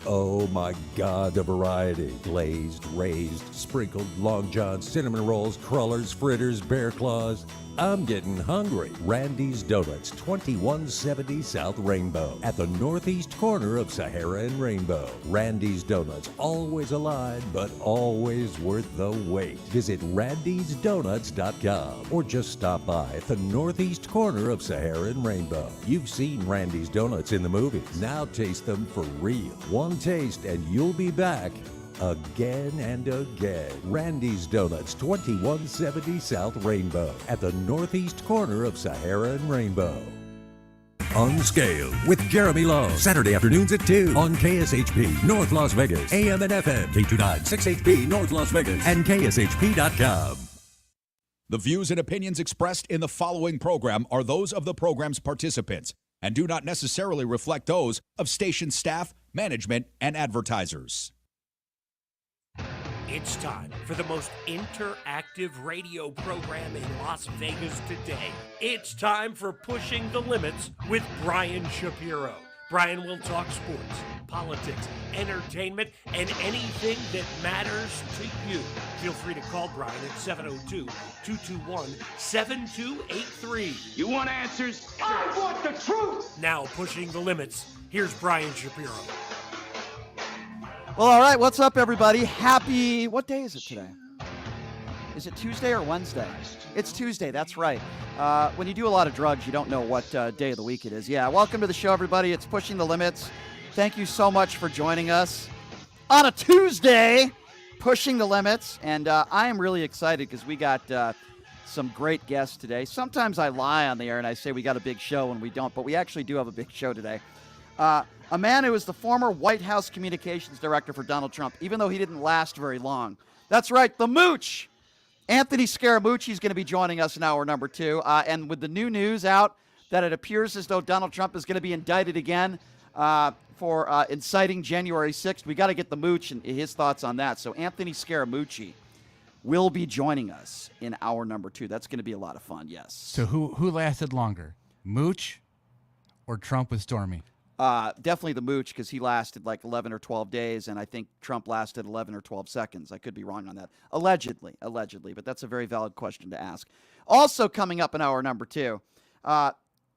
Oh my God, the variety. Glazed, raised, sprinkled, long johns, cinnamon rolls, crullers, fritters, bear claws. I'm getting hungry. Randy's Donuts, 2170 South Rainbow, at the northeast corner of Sahara and Rainbow. Randy's Donuts, always alive, but always worth the wait. Visit randysdonuts.com or just stop by at the northeast corner of Sahara and Rainbow. You've seen Randy's Donuts in the movies. Now taste them for real. One taste and you'll be back again and again. Randy's Donuts, 2170 South Rainbow, at the northeast corner of Sahara and Rainbow. Unscaled with Jeremy Lowe, Saturday afternoons at 2 on KSHP North Las Vegas, AM and FM, K29 6HP North Las Vegas, and KSHP.com. The views and opinions expressed in the following program are those of the program's participants and do not necessarily reflect those of station staff, management, and advertisers. It's time for the most interactive radio program in Las Vegas today. It's time for Pushing the Limits with Brian Shapiro. Brian will talk sports, politics, entertainment, and anything that matters to you. Feel free to call Brian at 702-221-7283. You want answers? I want the truth! Now, Pushing the Limits, here's Brian Shapiro. Well, all right, what's up, everybody? Happy, what day is it today? Is it Tuesday or Wednesday? It's Tuesday, that's right. When you do a lot of drugs, you don't know what day of the week it is. Yeah, welcome to the show, everybody. It's Pushing the Limits. Thank you so much for joining us on a Tuesday, Pushing the Limits. And I am really excited because we got some great guests today. Sometimes I lie on the air and I say we got a big show when we don't, but we actually do have a big show today. A man who is the former White House communications director for Donald Trump, even though he didn't last very long. That's right, the Mooch. Anthony Scaramucci is going to be joining us in hour number 2. And with the new news out that it appears as though Donald Trump is going to be indicted again for inciting January 6th, we got to get the Mooch and his thoughts on that. So Anthony Scaramucci will be joining us in hour number 2. That's going to be a lot of fun, yes. So who lasted longer, Mooch or Trump with Stormy? Definitely the Mooch, because he lasted like 11 or 12 days, and I think Trump lasted 11 or 12 seconds. I could be wrong on that. Allegedly, but that's a very valid question to ask. Also coming up in hour number 2,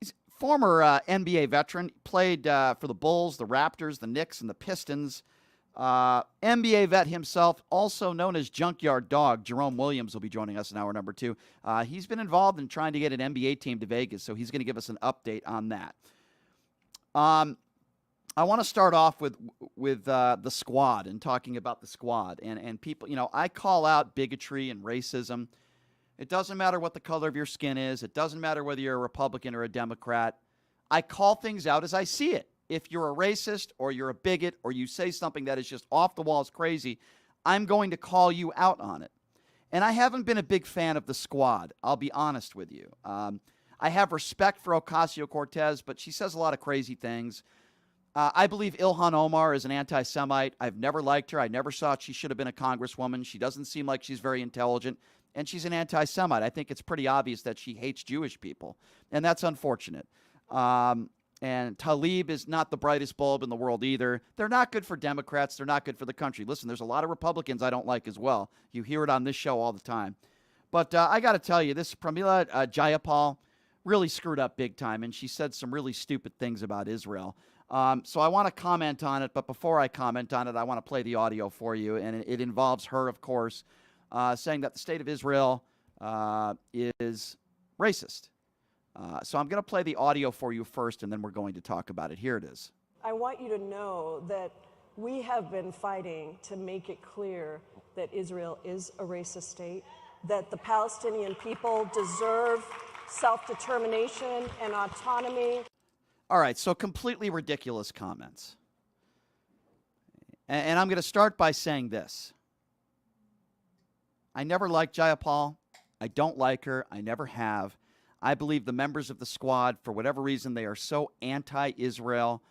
he's former NBA veteran, played for the Bulls, the Raptors, the Knicks, and the Pistons. NBA vet himself, also known as Junkyard Dog, Jerome Williams will be joining us in hour number 2. He's been involved in trying to get an NBA team to Vegas, so he's going to give us an update on that. I want to start off with the squad and talking about the squad and people. You know, I call out bigotry and racism. It doesn't matter what the color of your skin is. It doesn't matter whether you're a Republican or a Democrat. I call things out as I see it. If you're a racist or you're a bigot or you say something that is just off the walls crazy, I'm going to call you out on it. And I haven't been a big fan of the squad. I'll be honest with you. I have respect for Ocasio-Cortez, but she says a lot of crazy things. I believe Ilhan Omar is an anti-Semite. I've never liked her. I never thought she should have been a congresswoman. She doesn't seem like she's very intelligent, and she's an anti-Semite. I think it's pretty obvious that she hates Jewish people, and that's unfortunate. And Tlaib is not the brightest bulb in the world either. They're not good for Democrats. They're not good for the country. Listen, there's a lot of Republicans I don't like as well. You hear it on this show all the time. But I got to tell you, this Pramila Jayapal really screwed up big time, and she said some really stupid things about Israel. So I want to comment on it, but before I comment on it, I want to play the audio for you, and it involves her, of course, saying that the state of Israel is racist. So I'm going to play the audio for you first, and then we're going to talk about it. Here it is. I want you to know that we have been fighting to make it clear that Israel is a racist state, that the Palestinian people deserve self-determination and autonomy. All right, so completely ridiculous comments. And I'm going to start by saying this. I never liked Jayapal. I don't like her. I never have. I believe the members of the squad, for whatever reason, they are so anti-Israel,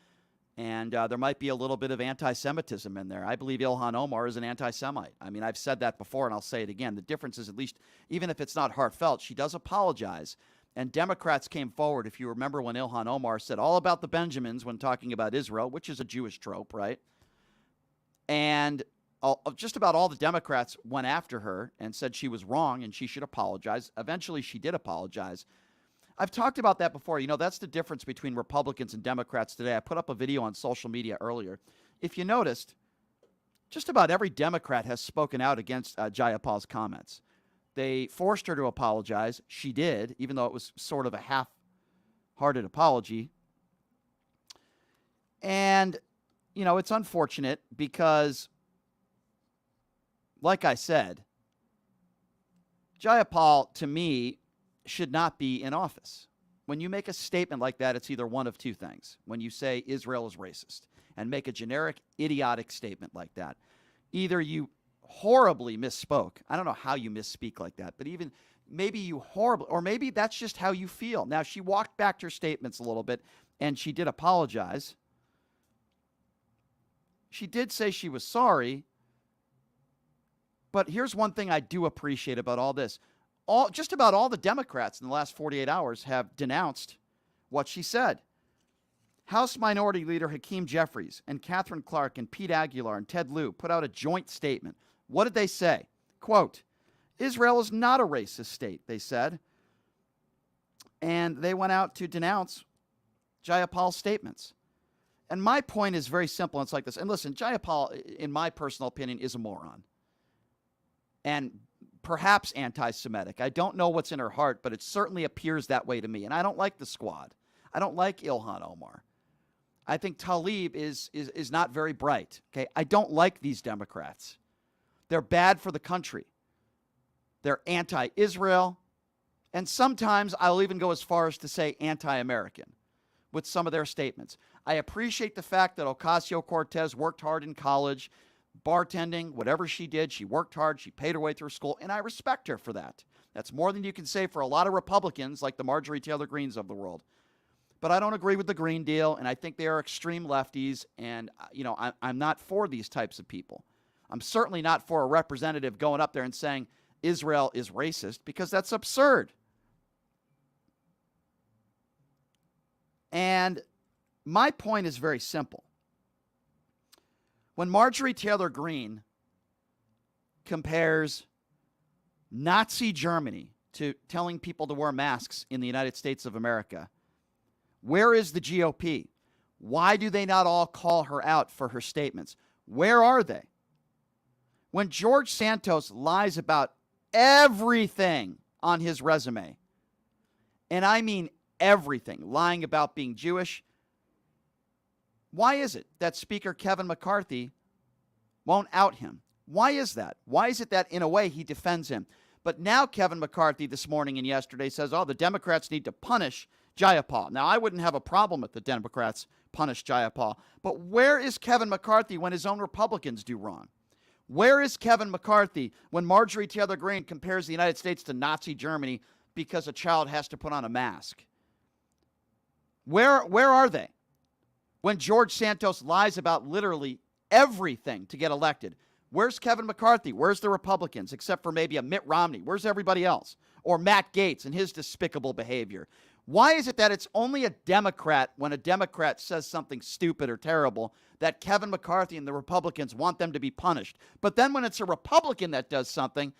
and there might be a little bit of anti-Semitism in there. I believe Ilhan Omar is an anti-Semite. I mean, I've said that before, and I'll say it again. The difference is, at least, even if it's not heartfelt, she does apologize. And Democrats came forward, if you remember when Ilhan Omar said all about the Benjamins when talking about Israel, which is a Jewish trope, right? And just about all the Democrats went after her and said she was wrong and she should apologize. Eventually, she did apologize. I've talked about that before. You know, that's the difference between Republicans and Democrats today. I put up a video on social media earlier. If you noticed, just about every Democrat has spoken out against Jayapal's comments. They forced her to apologize. She did, even though it was sort of a half-hearted apology. And, you know, it's unfortunate because, like I said, Jayapal, to me, should not be in office. When you make a statement like that, it's either one of two things. When you say Israel is racist and make a generic, idiotic statement like that, either you horribly misspoke. I don't know how you misspeak like that, but even maybe you horribly, or maybe that's just how you feel. Now, she walked back her statements a little bit, and she did apologize. She did say she was sorry, but here's one thing I do appreciate about all this. Just about all the Democrats in the last 48 hours have denounced what she said. House Minority Leader Hakeem Jeffries and Catherine Clark and Pete Aguilar and Ted Lieu put out a joint statement. What did they say? Quote, Israel is not a racist state, they said. And they went out to denounce Jayapal's statements. And my point is very simple. It's like this. And listen, Jayapal, in my personal opinion, is a moron. And perhaps anti-Semitic. I don't know what's in her heart, but it certainly appears that way to me. And I don't like the squad. I don't like Ilhan Omar. I think Tlaib is not very bright. Okay, I don't like these Democrats. They're bad for the country. They're anti-Israel. And sometimes I'll even go as far as to say anti-American with some of their statements. I appreciate the fact that Ocasio-Cortez worked hard in college, bartending, whatever she did, she worked hard, she paid her way through school, and I respect her for that. That's more than you can say for a lot of Republicans like the Marjorie Taylor Greenes of the world. But I don't agree with the Green Deal, and I think they are extreme lefties, and you know, I'm not for these types of people. I'm certainly not for a representative going up there and saying Israel is racist, because that's absurd. And my point is very simple. When Marjorie Taylor Greene compares Nazi Germany to telling people to wear masks in the United States of America, where is the GOP? Why do they not all call her out for her statements? Where are they? When George Santos lies about everything on his resume, and I mean everything, lying about being Jewish, why is it that Speaker Kevin McCarthy won't out him? Why is that? Why is it that, in a way, he defends him? But now Kevin McCarthy this morning and yesterday says, oh, the Democrats need to punish Jayapal. Now, I wouldn't have a problem if the Democrats punish Jayapal. But where is Kevin McCarthy when his own Republicans do wrong? Where is Kevin McCarthy when Marjorie Taylor Greene compares the United States to Nazi Germany because a child has to put on a mask? Where are they? When George Santos lies about literally everything to get elected, where's Kevin McCarthy? Where's the Republicans, except for maybe a Mitt Romney? Where's everybody else? Or Matt Gaetz and his despicable behavior? Why is it that it's only a Democrat, when a Democrat says something stupid or terrible, that Kevin McCarthy and the Republicans want them to be punished? But then when it's a Republican that does something,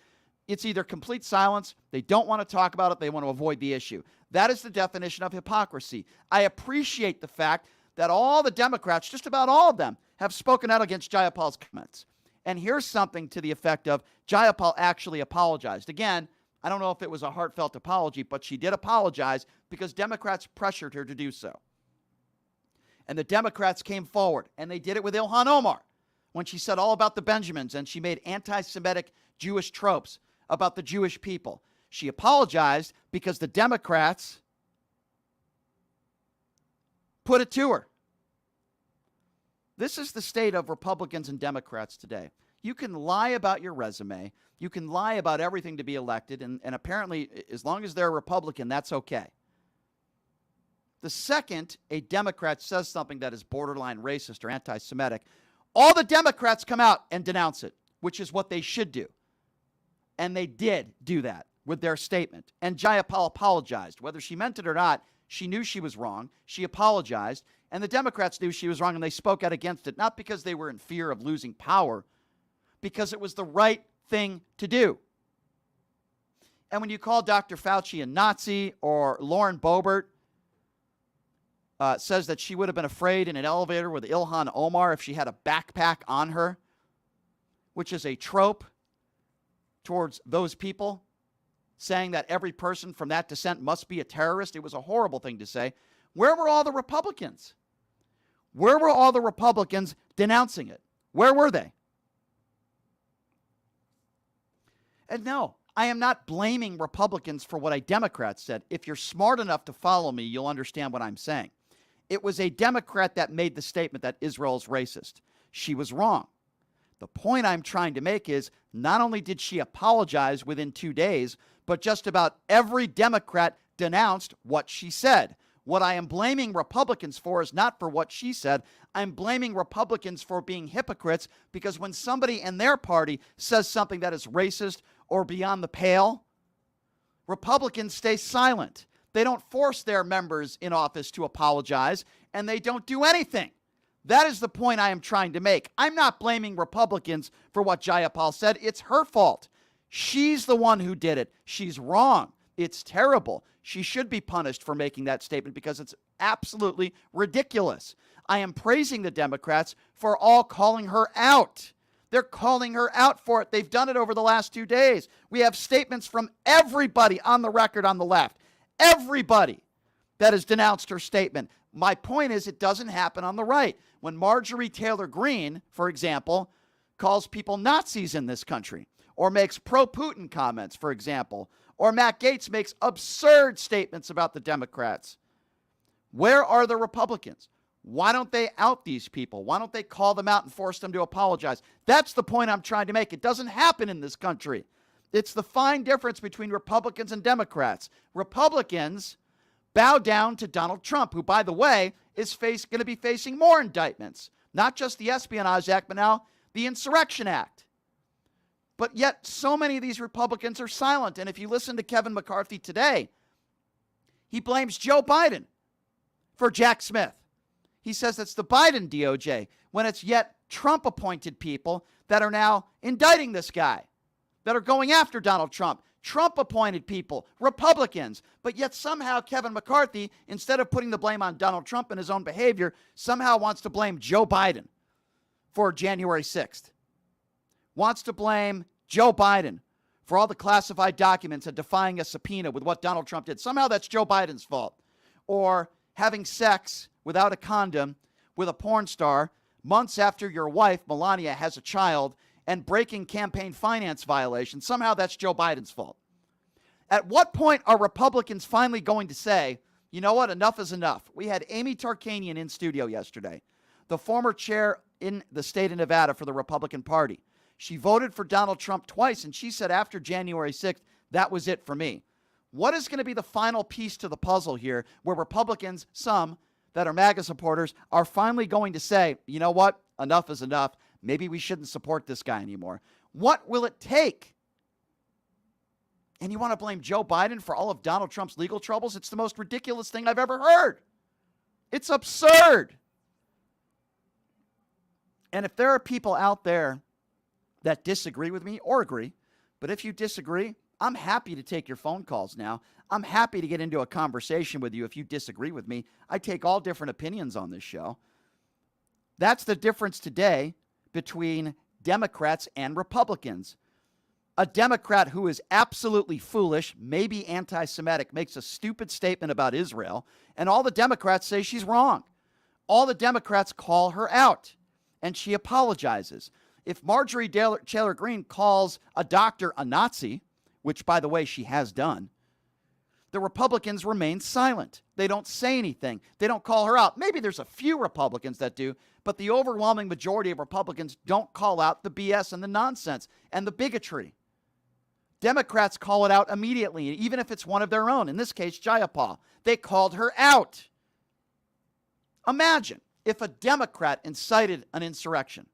it's either complete silence, they don't want to talk about it, they want to avoid the issue. That is the definition of hypocrisy. I appreciate the fact that all the Democrats, just about all of them, have spoken out against Jayapal's comments. And here's something to the effect of Jayapal actually apologized. Again, I don't know if it was a heartfelt apology, but she did apologize because Democrats pressured her to do so. And the Democrats came forward, and they did it with Ilhan Omar when she said all about the Benjamins, and she made anti-Semitic Jewish tropes about the Jewish people. She apologized because the Democrats put it to her. This is the state of Republicans and Democrats today. You can lie about your resume. You can lie about everything to be elected. And apparently, as long as they're a Republican, that's okay. The second a Democrat says something that is borderline racist or anti-Semitic, all the Democrats come out and denounce it, which is what they should do. And they did do that with their statement. And Jayapal apologized. Whether she meant it or not, She knew she was wrong. She apologized. And the Democrats knew she was wrong, and they spoke out against it, not because they were in fear of losing power, because it was the right thing to do. And when you call Dr. Fauci a Nazi, or Lauren Boebert says that she would have been afraid in an elevator with Ilhan Omar if she had a backpack on her, which is a trope towards those people, saying that every person from that descent must be a terrorist. It was a horrible thing to say. Where were all the Republicans? Where were all the Republicans denouncing it? Where were they? And no, I am not blaming Republicans for what a Democrat said. If you're smart enough to follow me, you'll understand what I'm saying. It was a Democrat that made the statement that Israel is racist. She was wrong. The point I'm trying to make is not only did she apologize within 2 days, but just about every Democrat denounced what she said. What I am blaming Republicans for is not for what she said. I'm blaming Republicans for being hypocrites, because when somebody in their party says something that is racist or beyond the pale, Republicans stay silent. They don't force their members in office to apologize, and they don't do anything. That is the point I am trying to make. I'm not blaming Republicans for what Jayapal said. It's her fault. She's the one who did it. She's wrong. It's terrible. She should be punished for making that statement because it's absolutely ridiculous. I am praising the Democrats for all calling her out. They're calling her out for it. They've done it over the last 2 days. We have statements from everybody on the record on the left. Everybody that has denounced her statement. My point is, it doesn't happen on the right. When Marjorie Taylor Greene, for example, calls people Nazis in this country, or makes pro-Putin comments, for example, or Matt Gaetz makes absurd statements about the Democrats, where are the Republicans? Why don't they out these people? Why don't they call them out and force them to apologize? That's the point I'm trying to make. It doesn't happen in this country. It's the fine difference between Republicans and Democrats. Republicans bow down to Donald Trump, who, by the way, is going to be facing more indictments. Not just the Espionage Act, but now the Insurrection Act. But yet, so many of these Republicans are silent. And if you listen to Kevin McCarthy today, he blames Joe Biden for Jack Smith. He says it's the Biden DOJ, when it's yet Trump-appointed people that are now indicting this guy, that are going after Donald Trump. Trump-appointed people, Republicans. But yet somehow Kevin McCarthy, instead of putting the blame on Donald Trump and his own behavior, somehow wants to blame Joe Biden for January 6th. Wants to blame Joe Biden for all the classified documents and defying a subpoena with what Donald Trump did. Somehow that's Joe Biden's fault. Or having sex without a condom with a porn star months after your wife, Melania, has a child, and breaking campaign finance violations. Somehow that's Joe Biden's fault. At what point are Republicans finally going to say, you know what, enough is enough? We had Amy Tarkanian in studio yesterday, the former chair in the state of Nevada for the Republican Party. She voted for Donald Trump twice, and she said after January 6th, that was it for me. What is going to be the final piece to the puzzle here where Republicans, some that are MAGA supporters, are finally going to say, you know what, enough is enough. Maybe we shouldn't support this guy anymore. What will it take? And you want to blame Joe Biden for all of Donald Trump's legal troubles? It's the most ridiculous thing I've ever heard. It's absurd. And if there are people out there that disagree with me or agree, but if you disagree, I'm happy to take your phone calls now. I'm happy to get into a conversation with you if you disagree with me. I take all different opinions on this show. That's the difference today between Democrats and Republicans. A Democrat who is absolutely foolish, maybe anti-Semitic, makes a stupid statement about Israel, and all the Democrats say she's wrong. All the Democrats call her out, and she apologizes. If Marjorie Taylor Greene calls a doctor a Nazi, which, by the way, she has done, the Republicans remain silent. They don't say anything. They don't call her out. Maybe there's a few Republicans that do, but the overwhelming majority of Republicans don't call out the BS and the nonsense and the bigotry. Democrats call it out immediately, even if it's one of their own. In this case, Jayapal. They called her out. Imagine if a Democrat incited an insurrection.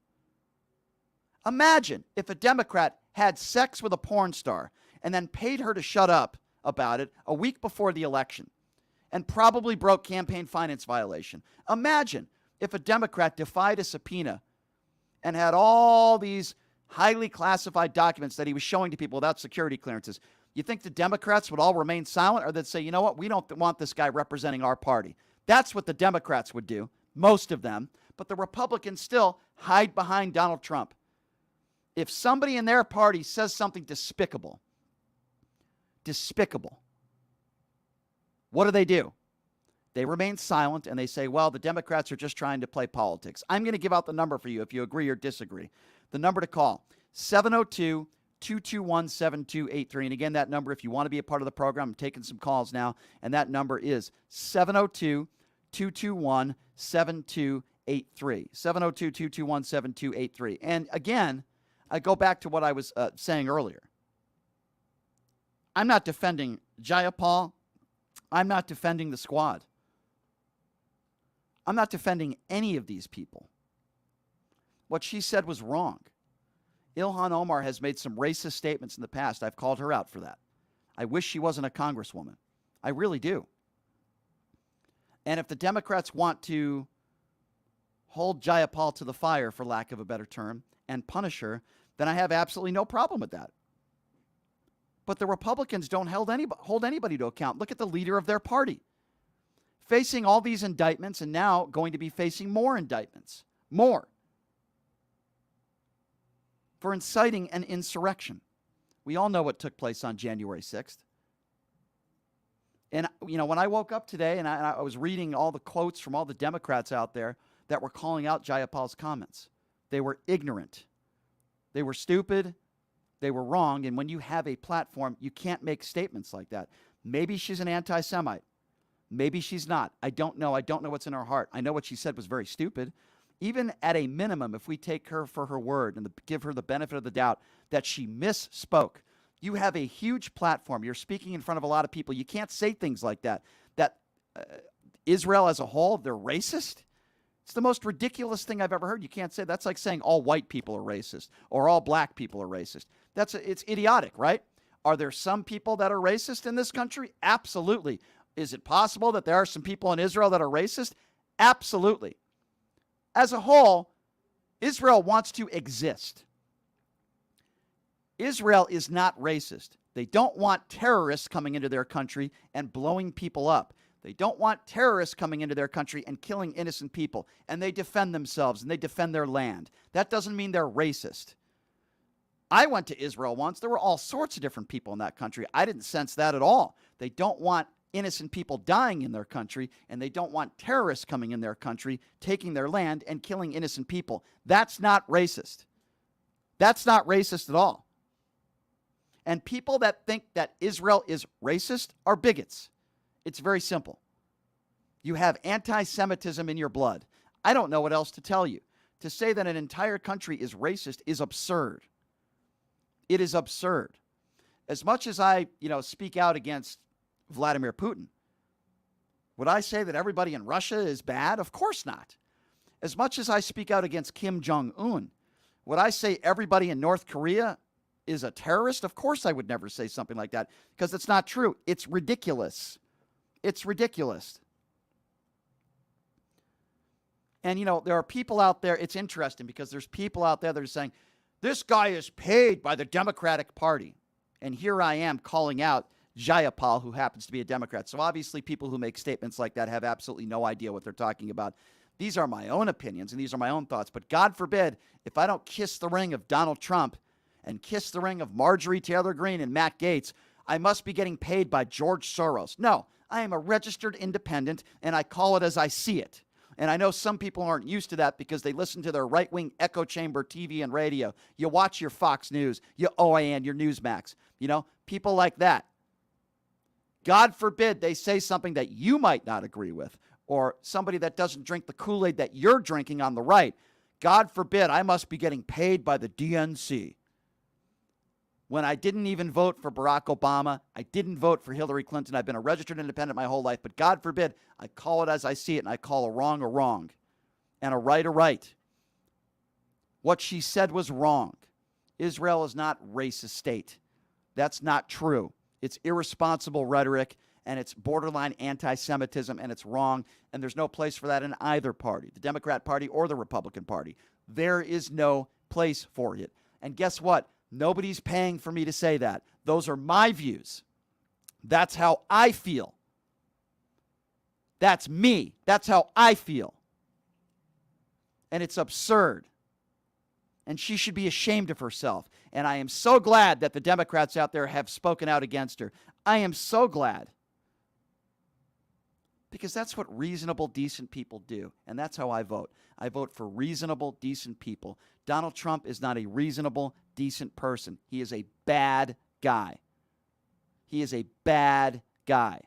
Imagine if a Democrat had sex with a porn star and then paid her to shut up about it a week before the election. and probably broke campaign finance violation. Imagine if a Democrat defied a subpoena and had all these highly classified documents that he was showing to people without security clearances. You think the Democrats would all remain silent, or they'd say, you know what, we don't want this guy representing our party? That's what the Democrats would do, most of them. But the Republicans still hide behind Donald Trump. If somebody in their party says something despicable, what do? They remain silent, and they say, well, the Democrats are just trying to play politics. I'm going to give out the number for you if you agree or disagree. The number to call, 702-221-7283. And again, that number, if you want to be a part of the program, I'm taking some calls now, and that number is 702-221-7283. 702-221-7283. And again, I go back to what I was saying earlier. I'm not defending Jayapal. I'm not defending the squad. I'm not defending any of these people. What she said was wrong. Ilhan Omar has made some racist statements in the past. I've called her out for that. I wish she wasn't a congresswoman. I really do. And if the Democrats want to hold Jayapal to the fire, for lack of a better term, and punish her, then I have absolutely no problem with that. But the Republicans don't hold anybody to account. Look at the leader of their party, facing all these indictments and now going to be facing more indictments. More. For inciting an insurrection. We all know what took place on January 6th. And, you know, when I woke up today and I was reading all the quotes from all the Democrats out there that were calling out Jayapal's comments, they were ignorant. They were stupid. They were wrong. And when you have a platform, you can't make statements like that. Maybe she's an anti-Semite. Maybe she's not. I don't know. I don't know what's in her heart. I know what she said was very stupid. Even at a minimum, if we take her for her word and give her the benefit of the doubt that she misspoke, you have a huge platform. You're speaking in front of a lot of people. You can't say things like that. That Israel as a whole, they're racist. It's the most ridiculous thing I've ever heard. You can't say that's like saying all white people are racist or all black people are racist. It's idiotic, right? Are there some people that are racist in this country? Absolutely. Is it possible that there are some people in Israel that are racist? Absolutely. As a whole, Israel wants to exist. Israel is not racist. They don't want terrorists coming into their country and blowing people up. They don't want terrorists coming into their country and killing innocent people. And they defend themselves and they defend their land. That doesn't mean they're racist. I went to Israel once. There were all sorts of different people in that country. I didn't sense that at all. They don't want innocent people dying in their country, and they don't want terrorists coming in their country, taking their land and killing innocent people. That's not racist. That's not racist at all. And people that think that Israel is racist are bigots. It's very simple. You have anti-Semitism in your blood. I don't know what else to tell you. To say that an entire country is racist is absurd. It is absurd. As much as I, speak out against Vladimir Putin, would I say that everybody in Russia is bad? Of course not. As much as I speak out against Kim Jong-un, would I say everybody in North Korea is a terrorist? Of course I would never say something like that, because it's not true. It's ridiculous. It's ridiculous. And, there are people out there, it's interesting because there's people out there that are saying, this guy is paid by the Democratic Party. And here I am calling out Jayapal, who happens to be a Democrat. So obviously people who make statements like that have absolutely no idea what they're talking about. These are my own opinions and these are my own thoughts. But God forbid if I don't kiss the ring of Donald Trump and kiss the ring of Marjorie Taylor Greene and Matt Gaetz, I must be getting paid by George Soros. No, I am a registered independent and I call it as I see it. And I know some people aren't used to that because they listen to their right-wing echo chamber TV and radio. You watch your Fox News, your OAN, your Newsmax. People like that. God forbid they say something that you might not agree with, or somebody that doesn't drink the Kool-Aid that you're drinking on the right. God forbid I must be getting paid by the DNC. When I didn't even vote for Barack Obama, I didn't vote for Hillary Clinton. I've been a registered independent my whole life, but God forbid I call it as I see it, and I call a wrong and a right. What she said was wrong. Israel is not a racist state. That's not true. It's irresponsible rhetoric, and it's borderline anti-Semitism, and it's wrong, and there's no place for that in either party, the Democrat Party or the Republican Party. There is no place for it. And guess what? Nobody's paying for me to say that. Those are my views. That's how I feel. That's me. That's how I feel. And it's absurd. And she should be ashamed of herself. And I am so glad that the Democrats out there have spoken out against her. I am so glad. Because that's what reasonable, decent people do. And that's how I vote. I vote for reasonable, decent people. Donald Trump is not a reasonable, decent person. He is a bad guy. He is a bad guy.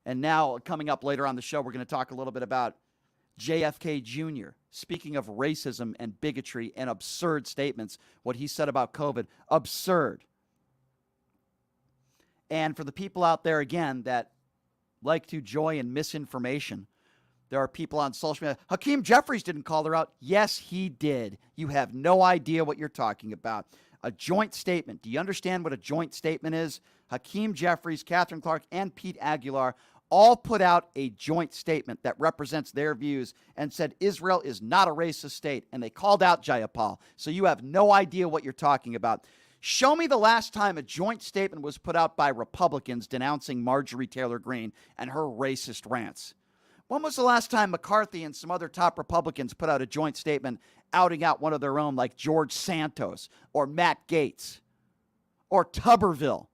And now, coming up later on the show, we're going to talk a little bit about JFK Jr. Speaking of racism and bigotry and absurd statements, what he said about COVID, absurd. And for the people out there, again, that like to joy in misinformation, there are people on social media. Hakeem Jeffries didn't call her out. Yes, he did. You have no idea what you're talking about. A joint statement. Do you understand what a joint statement is? Hakeem Jeffries, Catherine Clark, and Pete Aguilar all put out a joint statement that represents their views and said Israel is not a racist state, and they called out Jayapal. So you have no idea what you're talking about. Show me the last time a joint statement was put out by Republicans denouncing Marjorie Taylor Greene and her racist rants. When was the last time McCarthy and some other top Republicans put out a joint statement outing out one of their own, like George Santos or Matt Gaetz or Tuberville?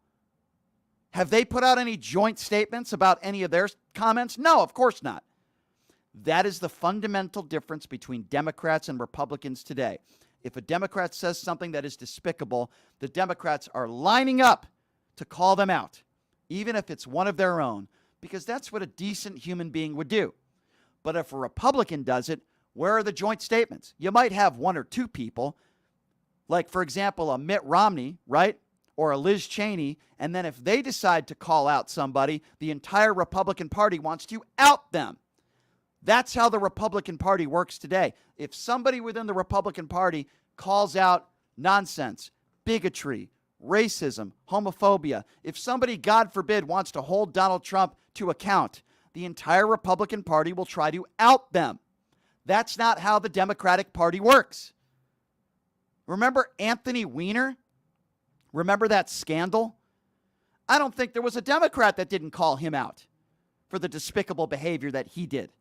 Have they put out any joint statements about any of their comments? No, of course not. That is the fundamental difference between Democrats and Republicans today. If a Democrat says something that is despicable, the Democrats are lining up to call them out, even if it's one of their own, because that's what a decent human being would do. But if a Republican does it, where are the joint statements? You might have one or two people, like, for example, a Mitt Romney, right? Or a Liz Cheney, and then if they decide to call out somebody, the entire Republican Party wants to out them. That's how the Republican Party works today. If somebody within the Republican Party calls out nonsense, bigotry, racism, homophobia, if somebody, God forbid, wants to hold Donald Trump to account, the entire Republican Party will try to out them. That's not how the Democratic Party works. Remember Anthony Weiner? Remember that scandal? I don't think there was a Democrat that didn't call him out for the despicable behavior that he did.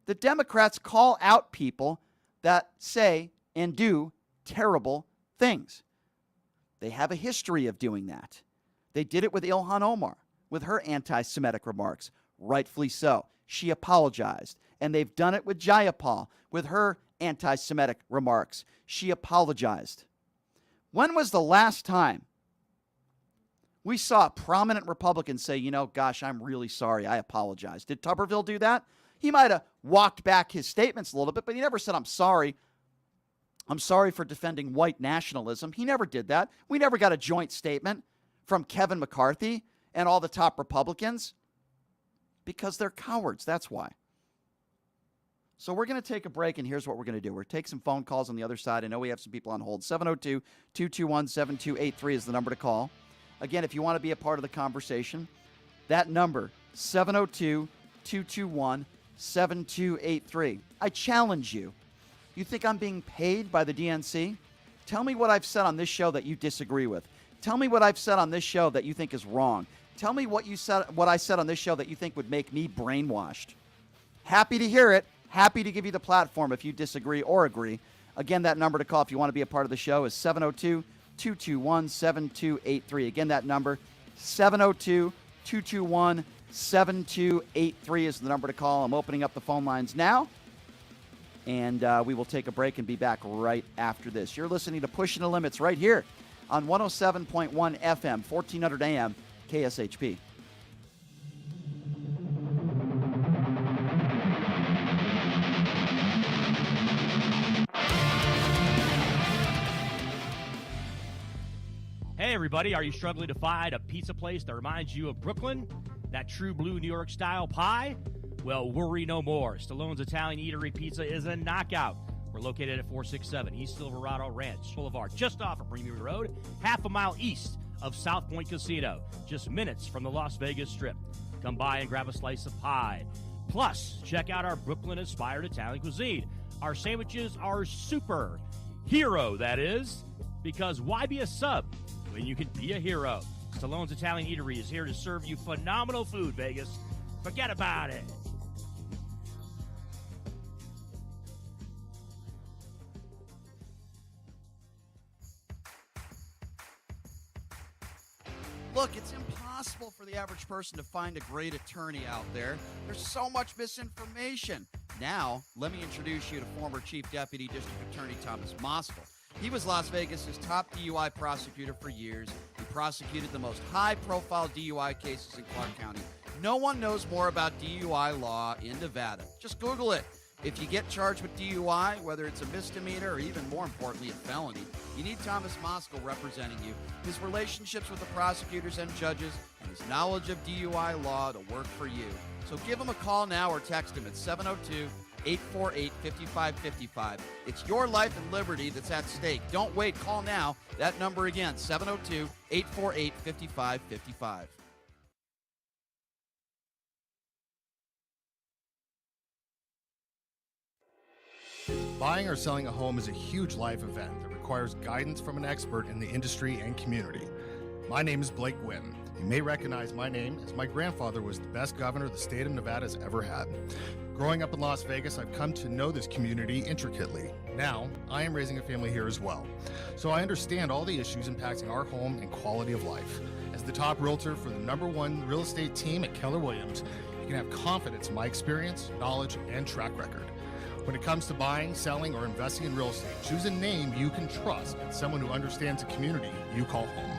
The Democrats call out people that say and do terrible things. They have a history of doing that. They did it with Ilhan Omar, with her anti-Semitic remarks. Rightfully so. She apologized. And they've done it with Jayapal, with her anti-Semitic remarks. She apologized. When was the last time we saw a prominent Republican say, you know, gosh, I'm really sorry, I apologize? Did Tuberville do that? He might have walked back his statements a little bit, but he never said, I'm sorry. I'm sorry for defending white nationalism. He never did that. We never got a joint statement from Kevin McCarthy and all the top Republicans because they're cowards. That's why. So we're going to take a break, and here's what we're going to do. We're going to take some phone calls on the other side. I know we have some people on hold. 702-221-7283 is the number to call. Again, if you want to be a part of the conversation, that number, 702-221-7283. I challenge you. You think I'm being paid by the DNC? Tell me what I've said on this show that you disagree with. Tell me what I've said on this show that you think is wrong. Tell me what I said on this show that you think would make me brainwashed. Happy to hear it. Happy to give you the platform if you disagree or agree. Again, that number to call if you want to be a part of the show is 702-221-7283. Again, that number, 702-221-7283 is the number to call. I'm opening up the phone lines now, and we will take a break and be back right after this. You're listening to Pushing the Limits right here on 107.1 FM, 1400 AM, KSHP. Hey everybody, are you struggling to find a pizza place that reminds you of Brooklyn? That true blue New York style pie? Well, worry no more. Stallone's Italian Eatery Pizza is a knockout. We're located at 467 East Silverado Ranch Boulevard, just off of Premier Road, half a mile east of South Point Casino, just minutes from the Las Vegas Strip. Come by and grab a slice of pie. Plus, check out our Brooklyn-inspired Italian cuisine. Our sandwiches are super. Hero, that is. Because why be a sub when you can be a hero? Stallone's Italian Eatery is here to serve you phenomenal food, Vegas. Forget about it. Look, it's impossible for the average person to find a great attorney out there. There's so much misinformation. Now, let me introduce you to former Chief Deputy District Attorney Thomas Moskal. He was Las Vegas's top DUI prosecutor for years. He prosecuted the most high-profile DUI cases in Clark County. No one knows more about DUI law in Nevada. Just Google it. If you get charged with DUI, whether it's a misdemeanor or even more importantly, a felony, you need Thomas Moskal representing you. His relationships with the prosecutors and judges and his knowledge of DUI law to work for you. So give him a call now or text him at 702-848-5555. It's your life and liberty that's at stake. Don't wait. Call now. That number again, 702-848-5555. Buying or selling a home is a huge life event that requires guidance from an expert in the industry and community. My name is Blake Wynn. You may recognize my name as my grandfather was the best governor the state of Nevada has ever had. Growing up in Las Vegas, I've come to know this community intricately. Now, I am raising a family here as well. So I understand all the issues impacting our home and quality of life. As the top realtor for the #1 real estate team at Keller Wlliams, you can have confidence in my experience, knowledge, and track record. When it comes to buying, selling, or investing in real estate, choose a name you can trust and someone who understands the community you call home.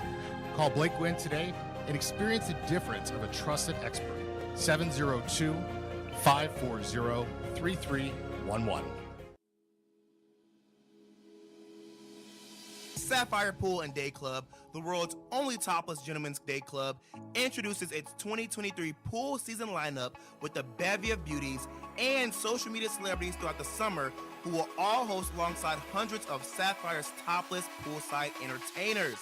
Call Blake Wynn today and experience the difference of a trusted expert. 702-540-3311. Sapphire Pool and Day Club, the world's only topless gentlemen's day club, introduces its 2023 pool season lineup with a bevy of beauties and social media celebrities throughout the summer who will all host alongside hundreds of Sapphire's topless poolside entertainers.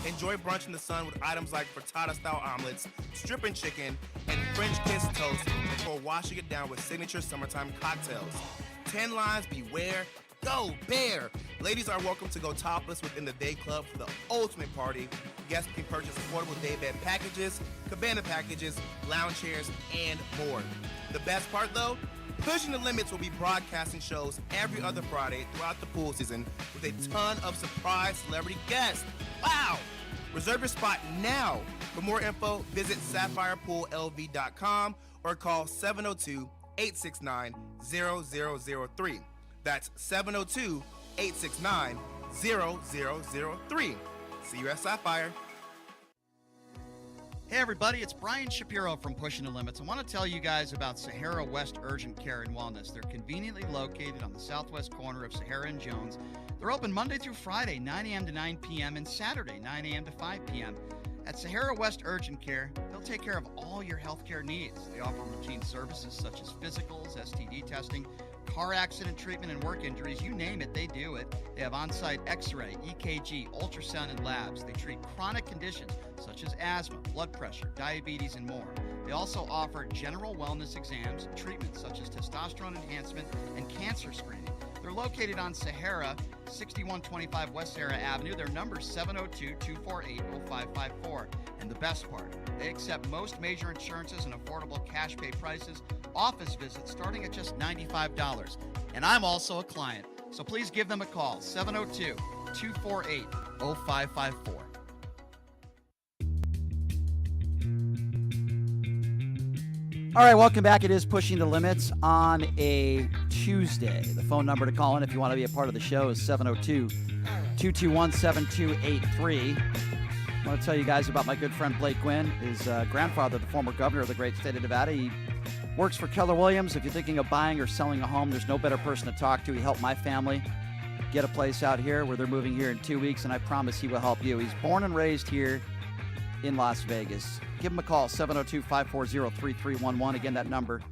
Enjoy brunch in the sun with items like frittata-style omelets, stripping chicken, and French kiss toast before washing it down with signature summertime cocktails. 10 lines, beware. Go Bear! Ladies are welcome to go topless within the day club for the ultimate party. Guests can purchase affordable day bed packages, cabana packages, lounge chairs, and more. The best part though? Pushing the Limits will be broadcasting shows every other Friday throughout the pool season with a ton of surprise celebrity guests. Wow! Reserve your spot now. For more info, visit SapphirePoolLV.com or call 702-869-0003. That's 702-869-0003. See you at Sapphire. Hey everybody, it's Brian Shapiro from Pushing the Limits. I want to tell you guys about Sahara West Urgent Care and Wellness. They're conveniently located on the southwest corner of Sahara and Jones. They're open Monday through Friday, 9 a.m. to 9 p.m. and Saturday, 9 a.m. to 5 p.m. At Sahara West Urgent Care, they'll take care of all your healthcare needs. They offer routine services such as physicals, STD testing, car accident treatment, and work injuries. You name it, they do it. They have on-site x-ray, EKG, ultrasound, and labs. They treat chronic conditions such as asthma, blood pressure, diabetes, and more. They also offer general wellness exams, treatments such as testosterone enhancement, and cancer screening. They're located on Sahara, 6125 West Sahara Avenue. Their number is 702-248-0554. And the best part, they accept most major insurances and affordable cash pay prices, office visits starting at just $95. And I'm also a client, so please give them a call, 702-248-0554. All right, welcome back. It is Pushing the Limits on a Tuesday. The phone number to call in if you want to be a part of the show is 702-221-7283. I want to tell you guys about my good friend Blake Wynn. His grandfather, the former governor of the great state of Nevada. He works for Keller Wlliams. If you're thinking of buying or selling a home, there's no better person to talk to. He helped my family get a place out here where they're moving here in 2 weeks, and I promise he will help you. He's born and raised here in Las Vegas. Give him a call, 702-540-3311. Again, that number,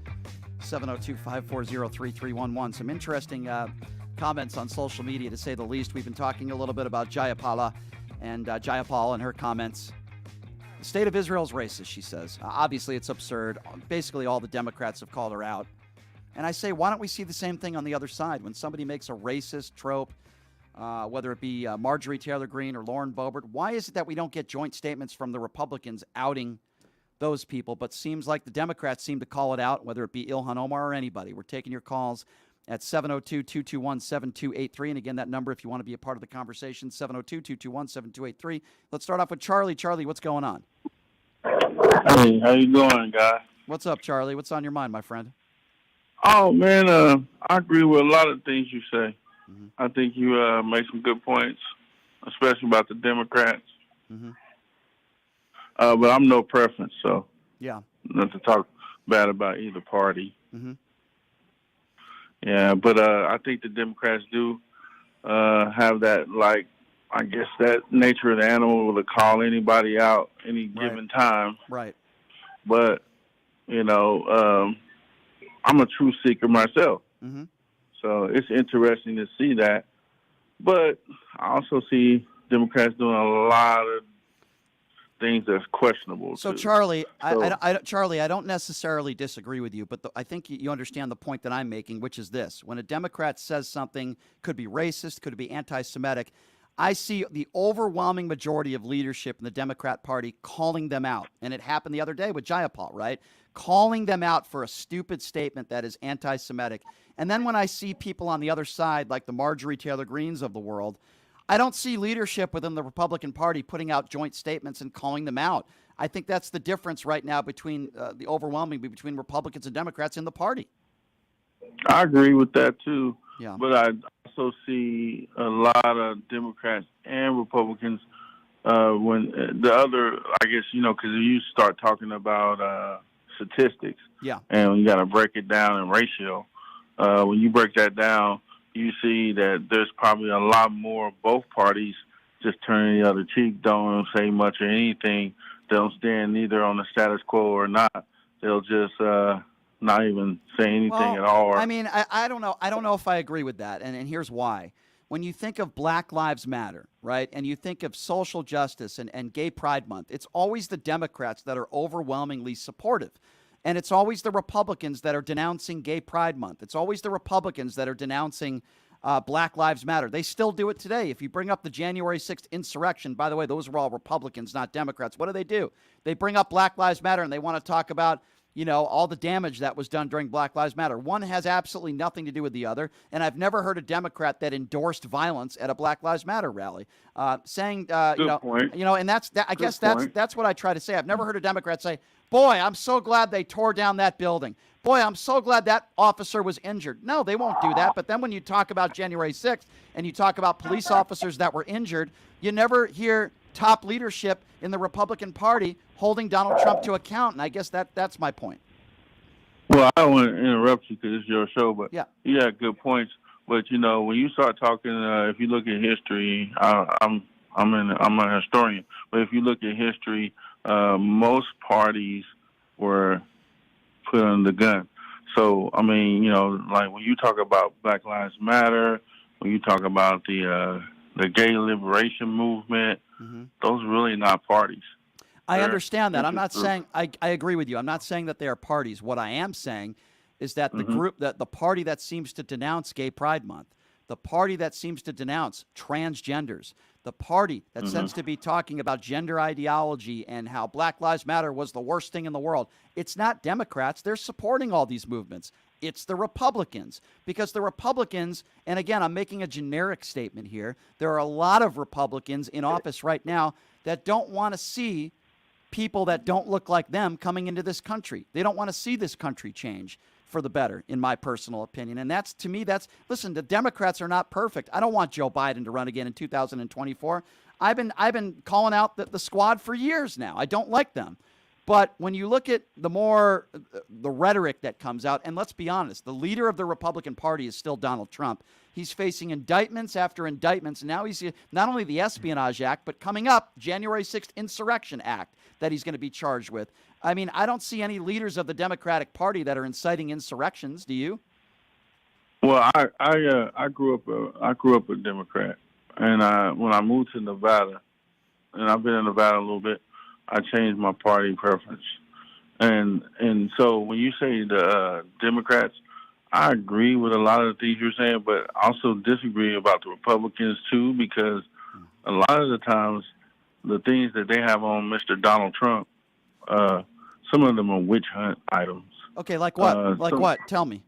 702-540-3311. Some interesting comments on social media, to say the least. We've been talking a little bit about Jayapala And Jayapal, in her comments, the state of Israel is racist, she says. Obviously, it's absurd. Basically, all the Democrats have called her out. And I say, why don't we see the same thing on the other side? When somebody makes a racist trope, whether it be Marjorie Taylor Greene or Lauren Boebert, why is it that we don't get joint statements from the Republicans outing those people? But seems like the Democrats seem to call it out, whether it be Ilhan Omar or anybody. We're taking your calls at 702-221-7283. And again, that number, if you want to be a part of the conversation, 702-221-7283. Let's start off with Charlie. Charlie, what's going on? Hey, how you doing, guy? What's up, Charlie? What's on your mind, my friend? Oh, man, I agree with a lot of things you say. Mm-hmm. I think you make some good points, especially about the Democrats. Mm-hmm. But I'm no preference, so yeah, not to talk bad about either party. Mm-hmm. Yeah, but I think the Democrats do have that, like, I guess that nature of the animal to call anybody out any given time. Right. But, you know, I'm a truth seeker myself. Mm-hmm. So it's interesting to see that. But I also see Democrats doing a lot of things that's questionable. So, too. Charlie, Charlie, I don't necessarily disagree with you, but I think you understand the point that I'm making, which is this. When a Democrat says something, could be racist, could be anti-Semitic, I see the overwhelming majority of leadership in the Democrat Party calling them out. And it happened the other day with Jayapal, right? Calling them out for a stupid statement that is anti-Semitic. And then when I see people on the other side, like the Marjorie Taylor Greenes of the world, I don't see leadership within the Republican Party putting out joint statements and calling them out. I think that's the difference right now between the overwhelming between Republicans and Democrats in the party. I agree with that, too. Yeah. But I also see a lot of Democrats and Republicans when the other, I guess, you know, because you start talking about statistics. Yeah. And you got to break it down in ratio. When you break that down, you see that there's probably a lot more of both parties just turning the other cheek, don't say much or anything. They don't stand either on the status quo or not. They'll just not even say anything at all. I mean, I don't know. I don't know if I agree with that. And here's why. When you think of Black Lives Matter, right, and you think of social justice and Gay Pride Month, it's always the Democrats that are overwhelmingly supportive. And it's always the Republicans that are denouncing Gay Pride Month. It's always the Republicans that are denouncing Black Lives Matter. They still do it today. If you bring up the January 6th insurrection, by the way, those were all Republicans, not Democrats. What do? They bring up Black Lives Matter and they want to talk about, you know, all the damage that was done during Black Lives Matter. One has absolutely nothing to do with the other. And I've never heard a Democrat that endorsed violence at a Black Lives Matter rally, saying, point. You know, and I guess that's what I try to say. I've never heard a Democrat say, boy, I'm so glad they tore down that building. Boy, I'm so glad that officer was injured. No, they won't do that. But then when you talk about January 6th and you talk about police officers that were injured, you never hear top leadership in the Republican Party holding Donald Trump to account. And I guess that's my point. Well, I don't want to interrupt you because it's your show, but yeah, you got good points. But, you know, when you start talking, if you look at history, I'm a historian, but if you look at history, most parties were put under the gun. So, I mean, you know, like when you talk about Black Lives Matter, when you talk about the gay liberation movement, those are really not parties. I understand that. I'm not saying I agree with you. I'm not saying that they are parties. What I am saying is that the group, that the party that seems to denounce Gay Pride Month, the party that seems to denounce transgenders, the party that seems to be talking about gender ideology and how Black Lives Matter was the worst thing in the world, it's not Democrats. They're supporting all these movements. It's the Republicans, because the Republicans, and again, I'm making a generic statement here, there are a lot of Republicans in office right now that don't want to see people that don't look like them coming into this country. They don't want to see this country change for the better, in my personal opinion. And that's, to me, listen, the Democrats are not perfect. I don't want Joe Biden to run again in 2024. I've been calling out the squad for years now. I don't like them. But when you look at the rhetoric that comes out, and let's be honest, the leader of the Republican Party is still Donald Trump. He's facing indictments after indictments. And now he's not only the Espionage Act, but coming up, January 6th Insurrection Act that he's going to be charged with. I mean, I don't see any leaders of the Democratic Party that are inciting insurrections. Do you? Well, I grew up a Democrat, and when I moved to Nevada, and I've been in Nevada a little bit, I changed my party preference. And so when you say the Democrats, I agree with a lot of the things you're saying, but I also disagree about the Republicans too, because a lot of the times the things that they have on Mr. Donald Trump, some of them are witch hunt items. Okay, like what? What? Tell me.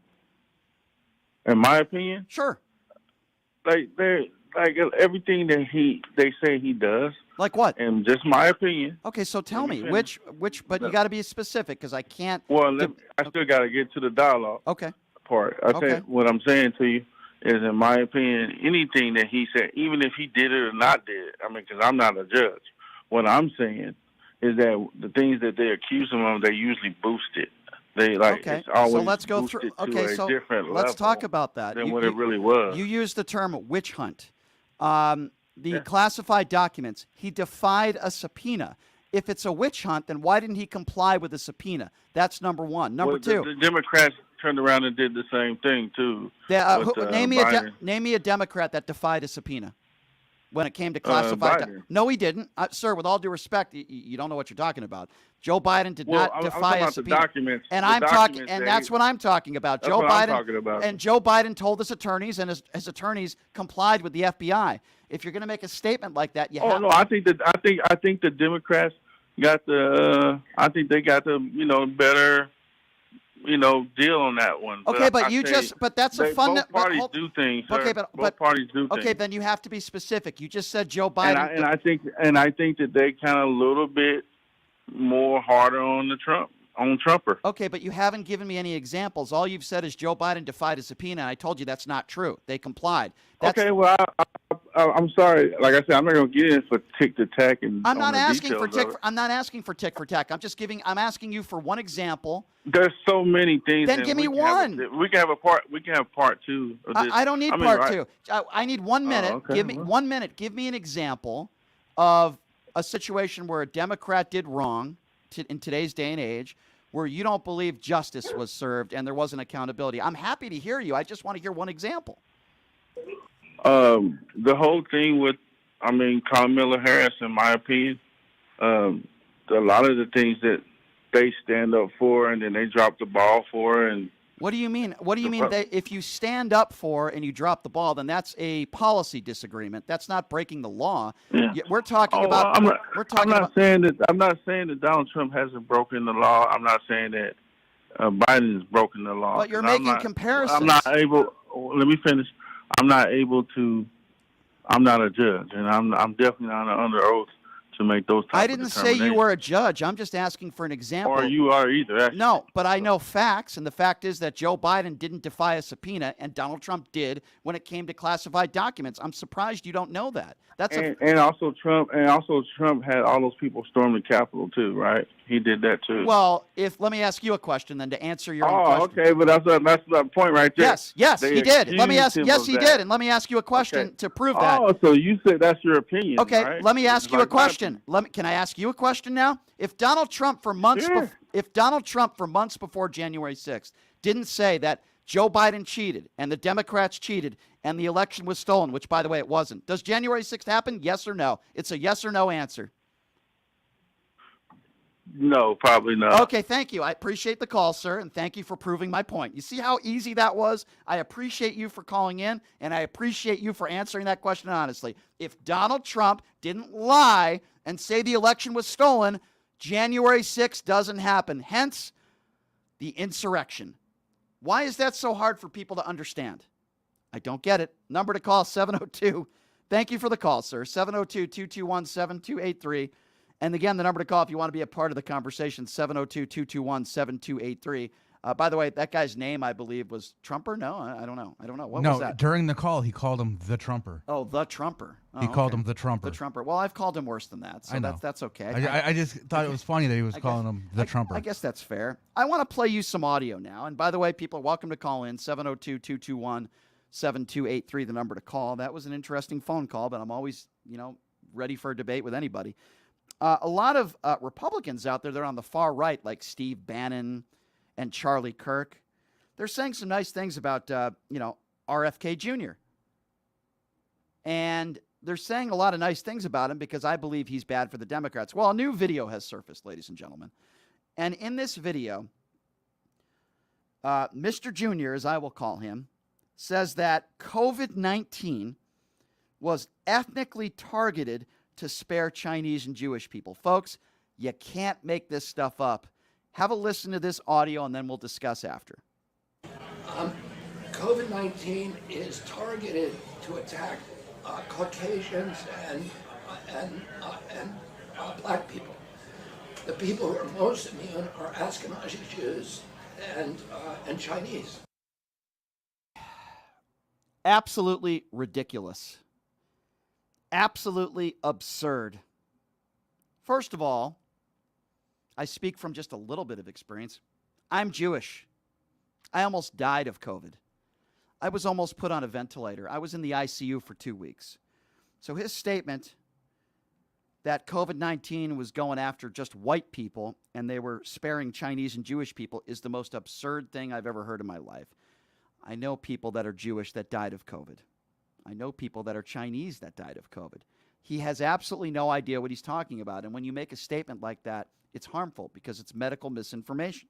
In my opinion, sure. Like everything that they say he does. Like what? And just my opinion. Okay, so tell me which. But you got to be specific because I can't. Well, I still got to get to the dialogue. Okay. Part. What I'm saying to you is, in my opinion, anything that he said, even if he did it or not did it, I mean, because I'm not a judge. What I'm saying is that the things that they accuse him of, they usually boost it. They it's always so let's go through. Okay, so let's talk about that. Than what it really was. You used the term witch hunt. The classified documents. He defied a subpoena. If it's a witch hunt, then why didn't he comply with the subpoena? That's number one. Number two. The Democrats turned around and did the same thing too. Name me a Democrat that defied a subpoena when it came to classified. No, he didn't, sir. With all due respect, you don't know what you're talking about. Joe Biden did not defy a subpoena. Documents, and I'm talking, and that's what I'm talking about. Joe Biden and Joe Biden told his attorneys, and his attorneys complied with the FBI. If you're going to make a statement like that, you have. No, I think the Democrats got the. I think they got the better. Deal on that one. Okay, but that's a fun. Both parties do things. Sir. Okay, both parties do things. Okay, then you have to be specific. You just said Joe Biden. And I think that they kind of a little bit more harder on Trumper. Okay, but you haven't given me any examples. All you've said is Joe Biden defied a subpoena, and I told you that's not true. They complied. Okay, well, I'm sorry. Like I said, I'm not going to get in for tick to tack I'm not asking for tick. I'm not asking for tick for tack. I'm asking you for one example. There's so many things. Then give me one. We can have part two. I don't need part two. I need 1 minute. Okay, give me 1 minute. Give me an example of a situation where a Democrat did wrong in today's day and age, where you don't believe justice was served and there wasn't accountability. I'm happy to hear you. I just want to hear one example. The whole thing with, Kamala Harris, in my opinion, a lot of the things that they stand up for and then they drop the ball for. And what do you mean? What do you mean? If you stand up for and you drop the ball, then that's a policy disagreement. That's not breaking the law. Yeah. We're talking about. I'm not saying that Donald Trump hasn't broken the law. I'm not saying that Biden has broken the law. But you're making comparisons. I'm not able. Let me finish. I'm not able to. I'm not a judge, and I'm definitely not under oath to make those types of determinations. I didn't say you were a judge. I'm just asking for an example. Or you are either. Actually. No, but I know facts, and the fact is that Joe Biden didn't defy a subpoena, and Donald Trump did when it came to classified documents. I'm surprised you don't know that. And also Trump had all those people storm the Capitol too, right? He did that too. Well, let me ask you a question then to answer your own question. Okay, but that's the point right there. Yes, he did. Let me ask. Yes, he did, and let me ask you a question to prove that. Oh, so you said that's your opinion? Okay, right? let me ask you a question. Can I ask you a question now? If Donald Trump for months, before January 6th didn't say that Joe Biden cheated and the Democrats cheated and the election was stolen, which, by the way, it wasn't. Does January 6th happen? Yes or no? It's a yes or no answer. No, probably not. Okay, thank you. I appreciate the call, sir, and thank you for proving my point. You see how easy that was? I appreciate you for calling in, and I appreciate you for answering that question honestly. If Donald Trump didn't lie and say the election was stolen, January 6th doesn't happen. Hence, the insurrection. Why is that so hard for people to understand? I don't get it. Number to call, 702. Thank you for the call, sir. 702-221-7283. And again, the number to call if you want to be a part of the conversation, 702-221-7283. By the way, that guy's name, I believe, was Trumper? No, I don't know. What was that? During the call, he called him the Trumper. Oh, the Trumper. He called him the Trumper. The Trumper. Well, I've called him worse than that, so that's okay. I just thought it was funny that he was calling him the Trumper. I guess that's fair. I want to play you some audio now. And by the way, people are welcome to call in, 702-221-7283, the number to call. That was an interesting phone call, but I'm always, ready for a debate with anybody. A lot of Republicans out there, they're on the far right, like Steve Bannon and Charlie Kirk. They're saying some nice things about, RFK Jr. And they're saying a lot of nice things about him because I believe he's bad for the Democrats. Well, a new video has surfaced, ladies and gentlemen. And in this video, Mr. Junior, as I will call him, says that COVID-19 was ethnically targeted to spare Chinese and Jewish people. Folks, you can't make this stuff up. Have a listen to this audio, and then we'll discuss after. COVID-19 is targeted to attack Caucasians and black people. The people who are most immune are Ashkenazi Jews and Chinese. Absolutely ridiculous. Absolutely absurd. First of all, I speak from just a little bit of experience. I'm Jewish. I almost died of COVID. I was almost put on a ventilator. I was in the ICU for 2 weeks. So his statement that COVID-19 was going after just white people and they were sparing Chinese and Jewish people is the most absurd thing I've ever heard in my life. I know people that are Jewish that died of COVID. I know people that are Chinese that died of COVID. He has absolutely no idea what he's talking about. And when you make a statement like that, it's harmful because it's medical misinformation.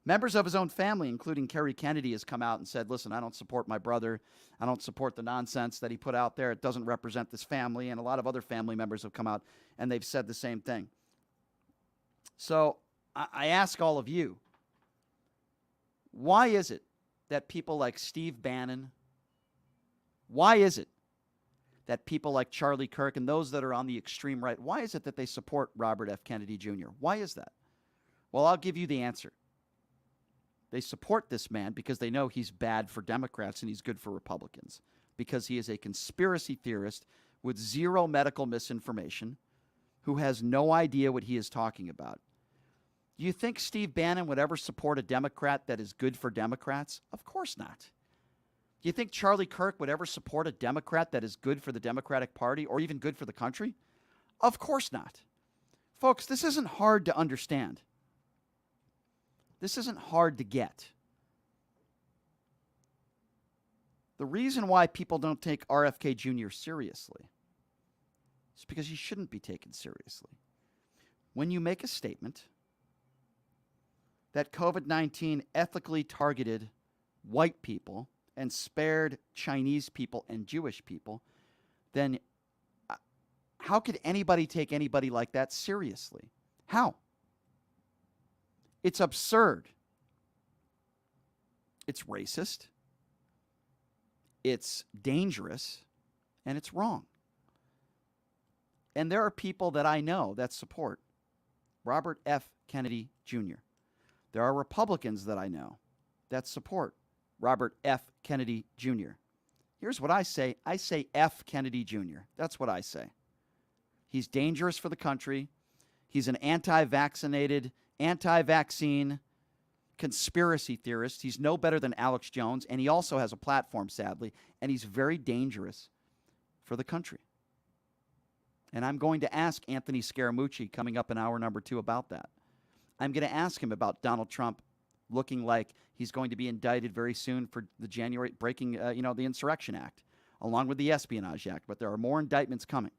Members of his own family, including Kerry Kennedy, has come out and said, listen, I don't support my brother. I don't support the nonsense that he put out there. It doesn't represent this family. And a lot of other family members have come out and they've said the same thing. So I ask all of you, why is it that people like Steve Bannon, why is it that people like Charlie Kirk and those that are on the extreme right, why is it that they support Robert F. Kennedy Jr.? Why is that? Well, I'll give you the answer. They support this man because they know he's bad for Democrats and he's good for Republicans, because he is a conspiracy theorist with zero medical misinformation who has no idea what he is talking about. Do you think Steve Bannon would ever support a Democrat that is good for Democrats? Of course not. Do you think Charlie Kirk would ever support a Democrat that is good for the Democratic Party or even good for the country? Of course not. Folks, this isn't hard to understand. This isn't hard to get. The reason why people don't take RFK Jr. seriously is because he shouldn't be taken seriously. When you make a statement that COVID-19 ethically targeted white people and spared Chinese people and Jewish people, then how could anybody take anybody like that seriously? How? It's absurd. It's racist. It's dangerous. And it's wrong. And there are people that I know that support Robert F. Kennedy Jr. There are Republicans that I know that support Robert F. Kennedy Jr. Here's what I say. I say F. Kennedy Jr. That's what I say. He's dangerous for the country. He's an anti-vaccinated, anti-vaccine conspiracy theorist. He's no better than Alex Jones, and he also has a platform, sadly, and he's very dangerous for the country. And I'm going to ask Anthony Scaramucci coming up in hour number 2 about that. I'm going to ask him about Donald Trump looking like he's going to be indicted very soon for the January breaking, the Insurrection Act, along with the Espionage Act. But there are more indictments coming.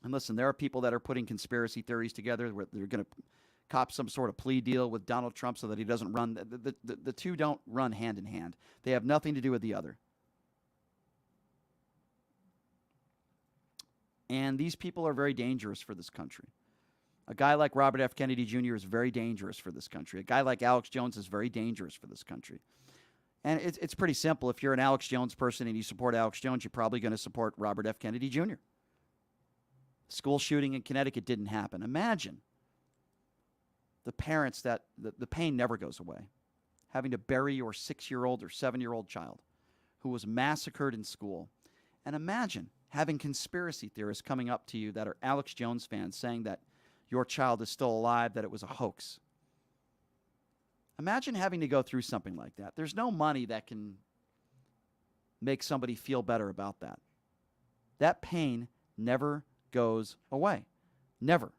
And listen, there are people that are putting conspiracy theories together where they're going to cop some sort of plea deal with Donald Trump so that he doesn't run. The two don't run hand in hand. They have nothing to do with the other. And these people are very dangerous for this country. A guy like Robert F. Kennedy Jr. is very dangerous for this country. A guy like Alex Jones is very dangerous for this country. And it's pretty simple. If you're an Alex Jones person and you support Alex Jones, you're probably going to support Robert F. Kennedy Jr. School shooting in Connecticut didn't happen. Imagine the parents that the pain never goes away, having to bury your 6-year-old or 7-year-old child who was massacred in school. And imagine having conspiracy theorists coming up to you that are Alex Jones fans saying that your child is still alive, that it was a hoax. Imagine having to go through something like that. There's no money that can make somebody feel better about that. That pain never goes away. Never.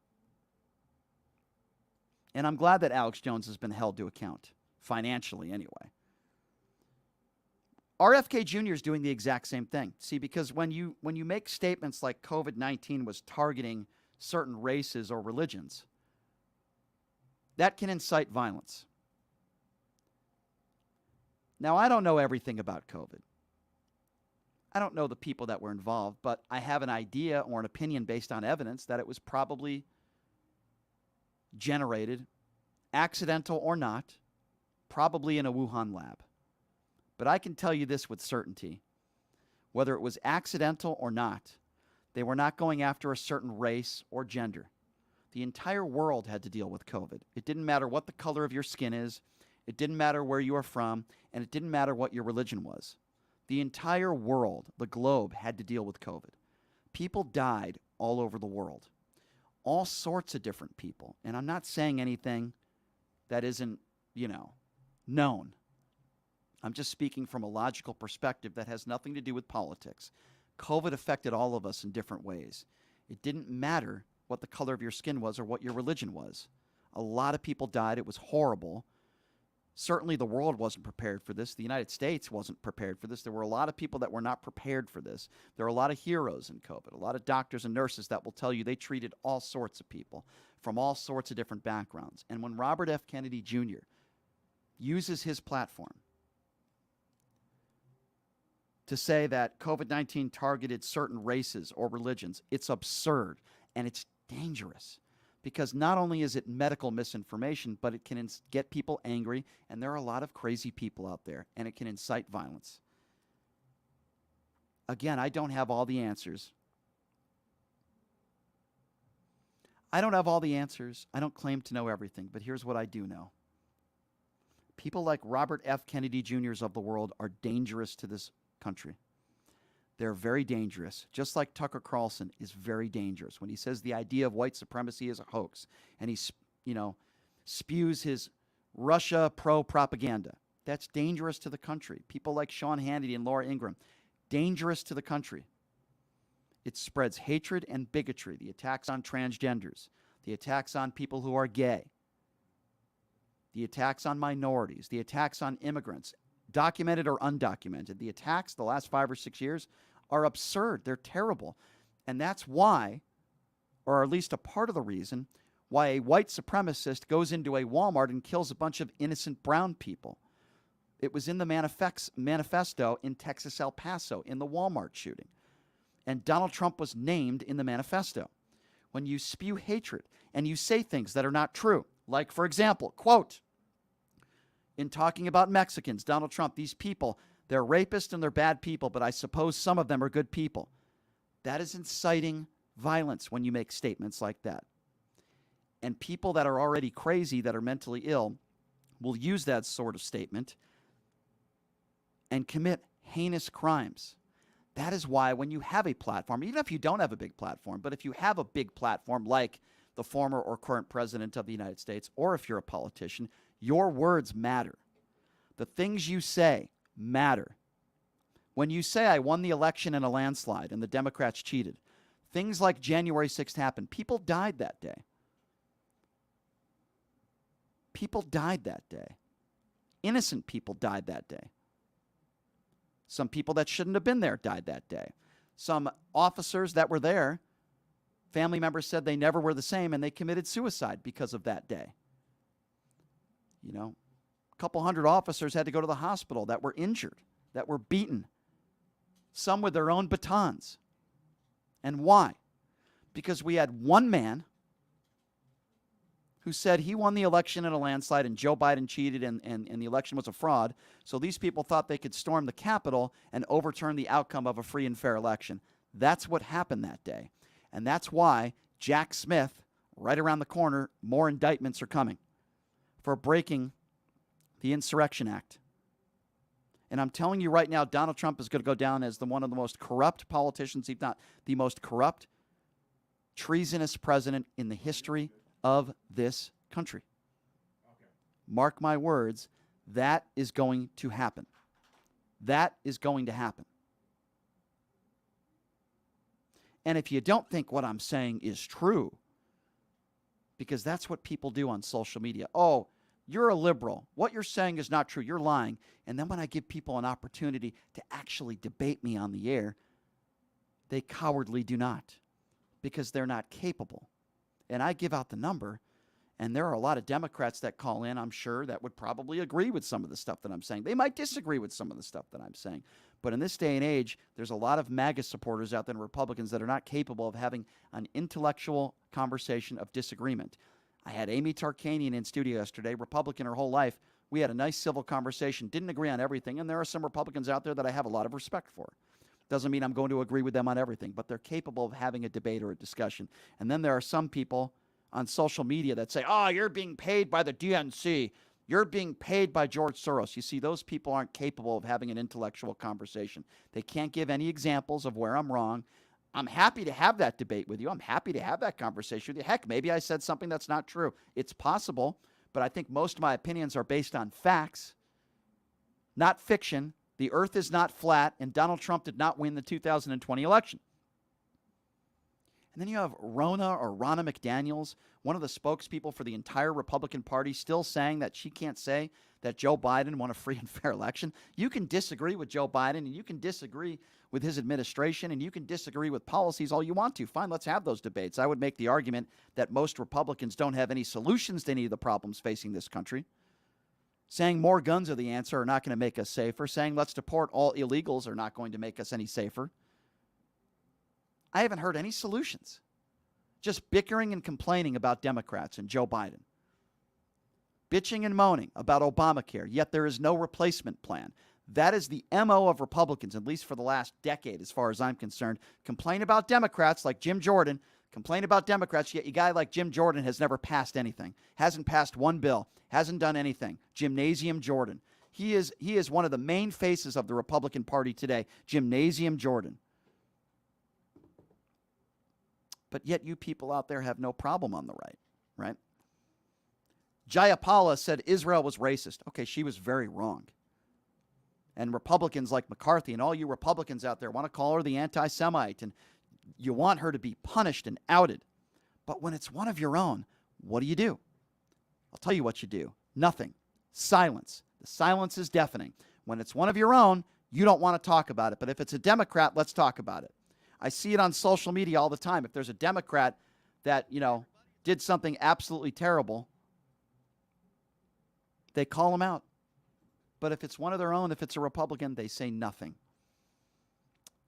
And I'm glad that Alex Jones has been held to account, financially anyway. RFK Jr. is doing the exact same thing. See, because when you make statements like COVID-19 was targeting certain races or religions, that can incite violence. Now, I don't know everything about COVID. I don't know the people that were involved, but I have an idea or an opinion based on evidence that it was probably generated, accidental or not, probably in a Wuhan lab. But I can tell you this with certainty. Whether it was accidental or not, they were not going after a certain race or gender. The entire world had to deal with COVID. It didn't matter what the color of your skin is. It didn't matter where you are from. And it didn't matter what your religion was. The entire world, the globe, had to deal with COVID. People died all over the world. All sorts of different people. And I'm not saying anything that isn't, known. I'm just speaking from a logical perspective that has nothing to do with politics. COVID affected all of us in different ways. It didn't matter what the color of your skin was or what your religion was. A lot of people died. It was horrible. Certainly the world wasn't prepared for this. The United States wasn't prepared for this. There were a lot of people that were not prepared for this. There are a lot of heroes in COVID, a lot of doctors and nurses that will tell you they treated all sorts of people from all sorts of different backgrounds. And when Robert F. Kennedy Jr. uses his platform to say that COVID-19 targeted certain races or religions, it's absurd and it's dangerous. Because not only is it medical misinformation, but it can get people angry, and there are a lot of crazy people out there, and it can incite violence. Again, I don't have all the answers. I don't have all the answers. I don't claim to know everything, but here's what I do know. People like Robert F. Kennedy Jr.'s of the world are dangerous to this country. They're very dangerous, just like Tucker Carlson is very dangerous when he says the idea of white supremacy is a hoax and he, spews his Russia pro-propaganda. That's dangerous to the country. People like Sean Hannity and Laura Ingraham, dangerous to the country. It spreads hatred and bigotry, the attacks on transgenders, the attacks on people who are gay, the attacks on minorities, the attacks on immigrants, documented or undocumented. The attacks the last 5 or 6 years are absurd. They're terrible. And that's why, or at least a part of the reason, why a white supremacist goes into a Walmart and kills a bunch of innocent brown people. It was in the manifesto in Texas, El Paso, in the Walmart shooting. And Donald Trump was named in the manifesto. When you spew hatred and you say things that are not true, like, for example, quote, in talking about Mexicans, Donald Trump, these people, they're rapists and they're bad people, but I suppose some of them are good people. That is inciting violence when you make statements like that. And people that are already crazy, that are mentally ill, will use that sort of statement and commit heinous crimes. That is why when you have a platform, even if you don't have a big platform, but if you have a big platform like the former or current president of the United States, or if you're a politician, your words matter. The things you say matter. When you say, I won the election in a landslide and the Democrats cheated, things like January 6th happened. People died that day. People died that day. Innocent people died that day. Some people that shouldn't have been there died that day. Some officers that were there, family members said they never were the same and they committed suicide because of that day. A couple hundred officers had to go to the hospital that were injured, that were beaten, some with their own batons. And why? Because we had one man who said he won the election in a landslide and Joe Biden cheated and the election was a fraud. So these people thought they could storm the Capitol and overturn the outcome of a free and fair election. That's what happened that day. And that's why Jack Smith, right around the corner, more indictments are coming for breaking the Insurrection Act. And I'm telling you right now, Donald Trump is going to go down as one of the most corrupt politicians, if not the most corrupt, treasonous president in the history of this country. Okay. Mark my words, that is going to happen. That is going to happen. And if you don't think what I'm saying is true, because that's what people do on social media. Oh, You're a liberal. What you're saying is not true. You're lying. And then when I give people an opportunity to actually debate me on the air, they cowardly do not, because they're not capable. And I give out the number, and there are a lot of Democrats that call in, I'm sure, that would probably agree with some of the stuff that I'm saying. They might disagree with some of the stuff that I'm saying. But in this day and age, there's a lot of MAGA supporters out there and Republicans that are not capable of having an intellectual conversation of disagreement. I had Amy Tarkanian in studio yesterday, Republican her whole life. We had a nice civil conversation, didn't agree on everything, and there are some Republicans out there that I have a lot of respect for. Doesn't mean I'm going to agree with them on everything, but they're capable of having a debate or a discussion. And then there are some people on social media that say, oh, you're being paid by the DNC. You're being paid by George Soros. You see, those people aren't capable of having an intellectual conversation. They can't give any examples of where I'm wrong. I'm happy to have that debate with you. I'm happy to have that conversation with you. Heck, maybe I said something that's not true. It's possible, but I think most of my opinions are based on facts, not fiction. The earth is not flat, and Donald Trump did not win the 2020 election. And then you have Ronna McDaniels, one of the spokespeople for the entire Republican Party, still saying that she can't say that Joe Biden won a free and fair election. You can disagree with Joe Biden, and you can disagree with his administration, and you can disagree with policies all you want to. Fine, let's have those debates. I would make the argument that most Republicans don't have any solutions to any of the problems facing this country. Saying more guns are the answer are not going to make us safer. Saying let's deport all illegals are not going to make us any safer. I haven't heard any solutions. Just bickering and complaining about Democrats and Joe Biden. Bitching and moaning about Obamacare, yet there is no replacement plan. That is the MO of Republicans, at least for the last decade, as far as I'm concerned. Complain about Democrats like Jim Jordan. Complain about Democrats, yet a guy like Jim Jordan has never passed anything. Hasn't passed one bill. Hasn't done anything. Gymnasium Jordan. He is one of the main faces of the Republican Party today. Gymnasium Jordan. But yet you people out there have no problem on the right, right? Jayapala said Israel was racist. Okay, she was very wrong. And Republicans like McCarthy and all you Republicans out there want to call her the anti-Semite, and you want her to be punished and outed. But when it's one of your own, what do? I'll tell you what you do. Nothing. Silence. The silence is deafening. When it's one of your own, you don't want to talk about it. But if it's a Democrat, let's talk about it. I see it on social media all the time. If there's a Democrat that, did something absolutely terrible, they call him out. But if it's one of their own, if it's a Republican, they say nothing.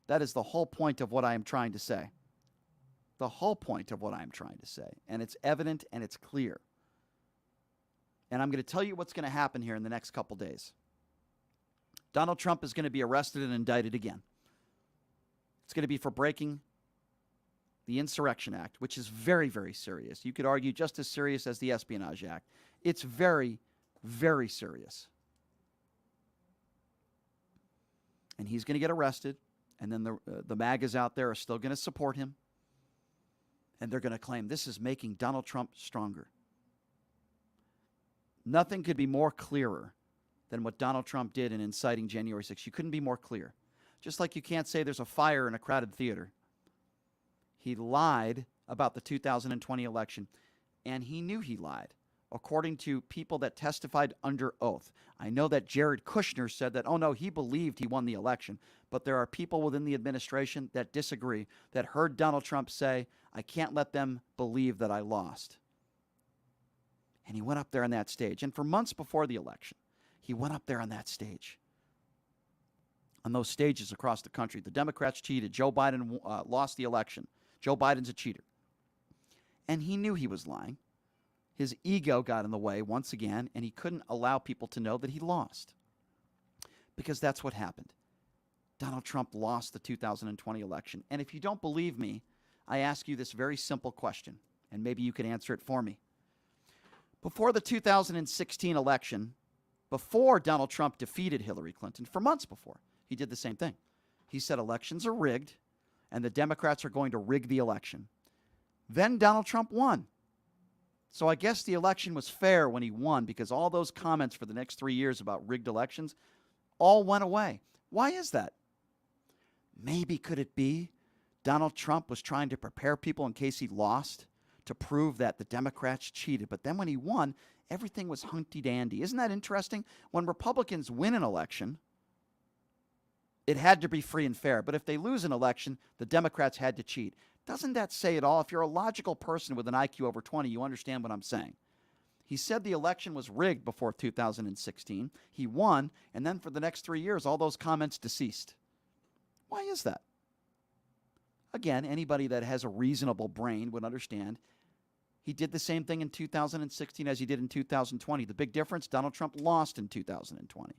That is the whole point of what I am trying to say. The whole point of what I am trying to say. And it's evident and it's clear. And I'm going to tell you what's going to happen here in the next couple days. Donald Trump is going to be arrested and indicted again. It's going to be for breaking the Insurrection Act, which is very, very serious. You could argue just as serious as the Espionage Act. It's very, very serious. And he's going to get arrested, and then the MAGAs out there are still going to support him, and they're going to claim this is making Donald Trump stronger. Nothing could be more clearer than what Donald Trump did in inciting January 6th. You couldn't be more clear. Just like you can't say there's a fire in a crowded theater. He lied about the 2020 election, and he knew he lied, according to people that testified under oath. I know that Jared Kushner said that, oh no, he believed he won the election, but there are people within the administration that disagree, that heard Donald Trump say, I can't let them believe that I lost. And he went up there on that stage, and for months before the election, he went up there on that stage. On those stages across the country. The Democrats cheated. Joe Biden lost the election. Joe Biden's a cheater. And he knew he was lying. His ego got in the way once again, and he couldn't allow people to know that he lost. Because that's what happened. Donald Trump lost the 2020 election. And if you don't believe me, I ask you this very simple question, and maybe you can answer it for me. Before the 2016 election, before Donald Trump defeated Hillary Clinton, for months before, he did the same thing. He said elections are rigged, and the Democrats are going to rig the election. Then Donald Trump won. So I guess the election was fair when he won, because all those comments for the next 3 years about rigged elections all went away. Why is that? Maybe could it be Donald Trump was trying to prepare people in case he lost, to prove that the Democrats cheated. But then when he won, everything was hunky-dandy. Isn't that interesting? When Republicans win an election, it had to be free and fair. But if they lose an election, the Democrats had to cheat. Doesn't that say it all? If you're a logical person with an IQ over 20, you understand what I'm saying. He said the election was rigged before 2016. He won, and then for the next 3 years, all those comments deceased. Why is that? Again, anybody that has a reasonable brain would understand. He did the same thing in 2016 as he did in 2020. The big difference, Donald Trump lost in 2020.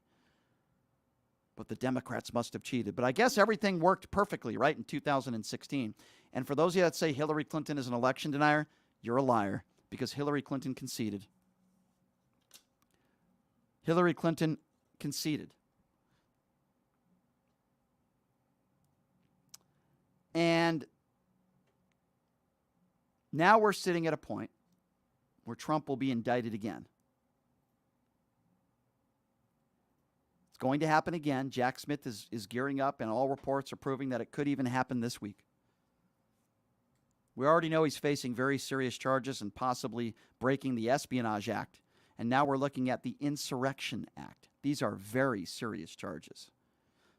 But the Democrats must have cheated. But I guess everything worked perfectly, right, in 2016. And for those of you that say Hillary Clinton is an election denier, you're a liar, because Hillary Clinton conceded. Hillary Clinton conceded. And now we're sitting at a point where Trump will be indicted again. It's going to happen again. Jack Smith is gearing up, and all reports are proving that it could even happen this week. We already know he's facing very serious charges and possibly breaking the Espionage Act. And now we're looking at the Insurrection Act. These are very serious charges.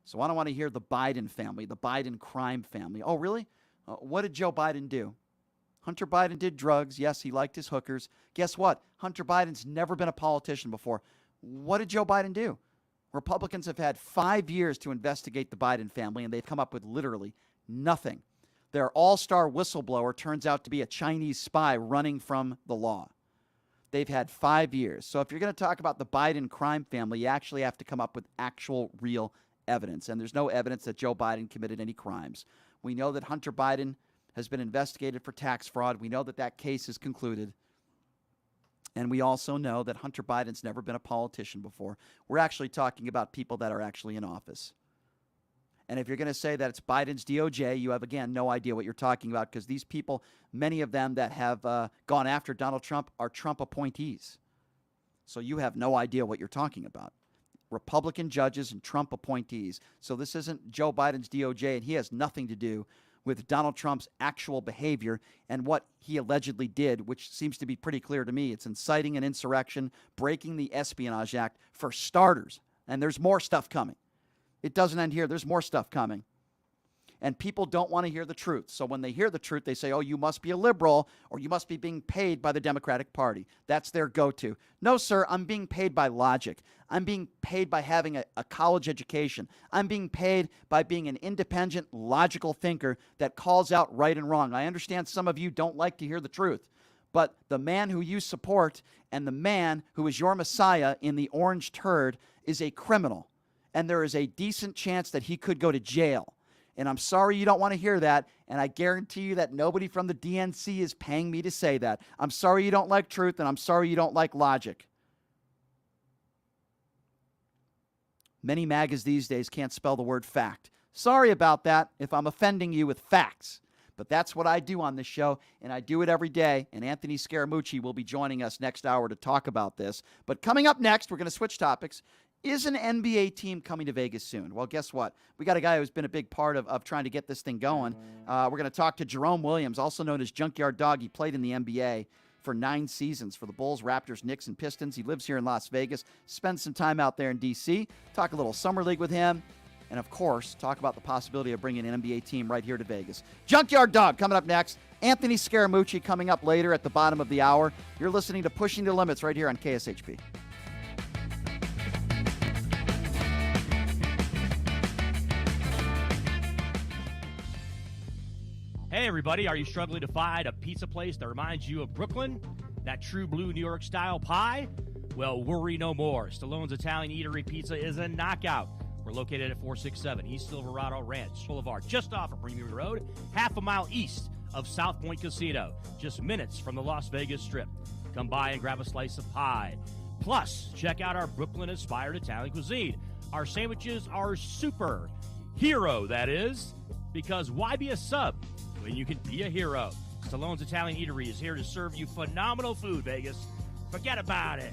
So I don't want to hear the Biden family, the Biden crime family. Oh, really? What did Joe Biden do? Hunter Biden did drugs. Yes, he liked his hookers. Guess what? Hunter Biden's never been a politician before. What did Joe Biden do? Republicans have had 5 years to investigate the Biden family, and they've come up with literally nothing. Their all-star whistleblower turns out to be a Chinese spy running from the law. They've had 5 years. So if you're going to talk about the Biden crime family, you actually have to come up with actual, real evidence. And there's no evidence that Joe Biden committed any crimes. We know that Hunter Biden has been investigated for tax fraud. We know that that case is concluded. And we also know that Hunter Biden's never been a politician before. We're actually talking about people that are actually in office. And if you're going to say that it's Biden's DOJ, you have, again, no idea what you're talking about, because these people, many of them that have gone after Donald Trump are Trump appointees. So you have no idea what you're talking about. Republican judges and Trump appointees. So this isn't Joe Biden's DOJ, and he has nothing to do with Donald Trump's actual behavior and what he allegedly did, which seems to be pretty clear to me. It's inciting an insurrection, breaking the Espionage Act, for starters. And there's more stuff coming. It doesn't end here. There's more stuff coming. And people don't want to hear the truth. So when they hear the truth, they say, oh, you must be a liberal, or you must be being paid by the Democratic Party. That's their go-to. No, sir, I'm being paid by logic. I'm being paid by having a college education. I'm being paid by being an independent, logical thinker that calls out right and wrong. I understand some of you don't like to hear the truth, but the man who you support and the man who is your Messiah in the orange turd is a criminal. And there is a decent chance that he could go to jail. And I'm sorry you don't want to hear that, and I guarantee you that nobody from the DNC is paying me to say that. I'm sorry you don't like truth, and I'm sorry you don't like logic. Many MAGAs these days can't spell the word fact. Sorry about that if I'm offending you with facts. But that's what I do on this show, and I do it every day. And Anthony Scaramucci will be joining us next hour to talk about this. But coming up next, we're going to switch topics. Is an NBA team coming to Vegas soon? Well, guess what? We got a guy who's been a big part of trying to get this thing going. We're going to talk to Jerome Williams, also known as Junkyard Dog. He played in the NBA for 9 seasons for the Bulls, Raptors, Knicks, and Pistons. He lives here in Las Vegas, spends some time out there in D.C., talk a little Summer League with him, and, of course, talk about the possibility of bringing an NBA team right here to Vegas. Junkyard Dog coming up next. Anthony Scaramucci coming up later at the bottom of the hour. You're listening to Pushing the Limits right here on KSHP. Hey everybody, are you struggling to find a pizza place that reminds you of Brooklyn? That true blue New York style pie? Well, worry no more. Stallone's Italian Eatery Pizza is a knockout. We're located at 467 East Silverado Ranch Boulevard, just off of Premier Road, half a mile east of South Point Casino, just minutes from the Las Vegas Strip. Come by and grab a slice of pie. Plus, check out our Brooklyn-inspired Italian cuisine. Our sandwiches are super. Hero, that is. Because why be a sub when you can be a hero? Stallone's Italian Eatery is here to serve you phenomenal food, Vegas. Forget about it.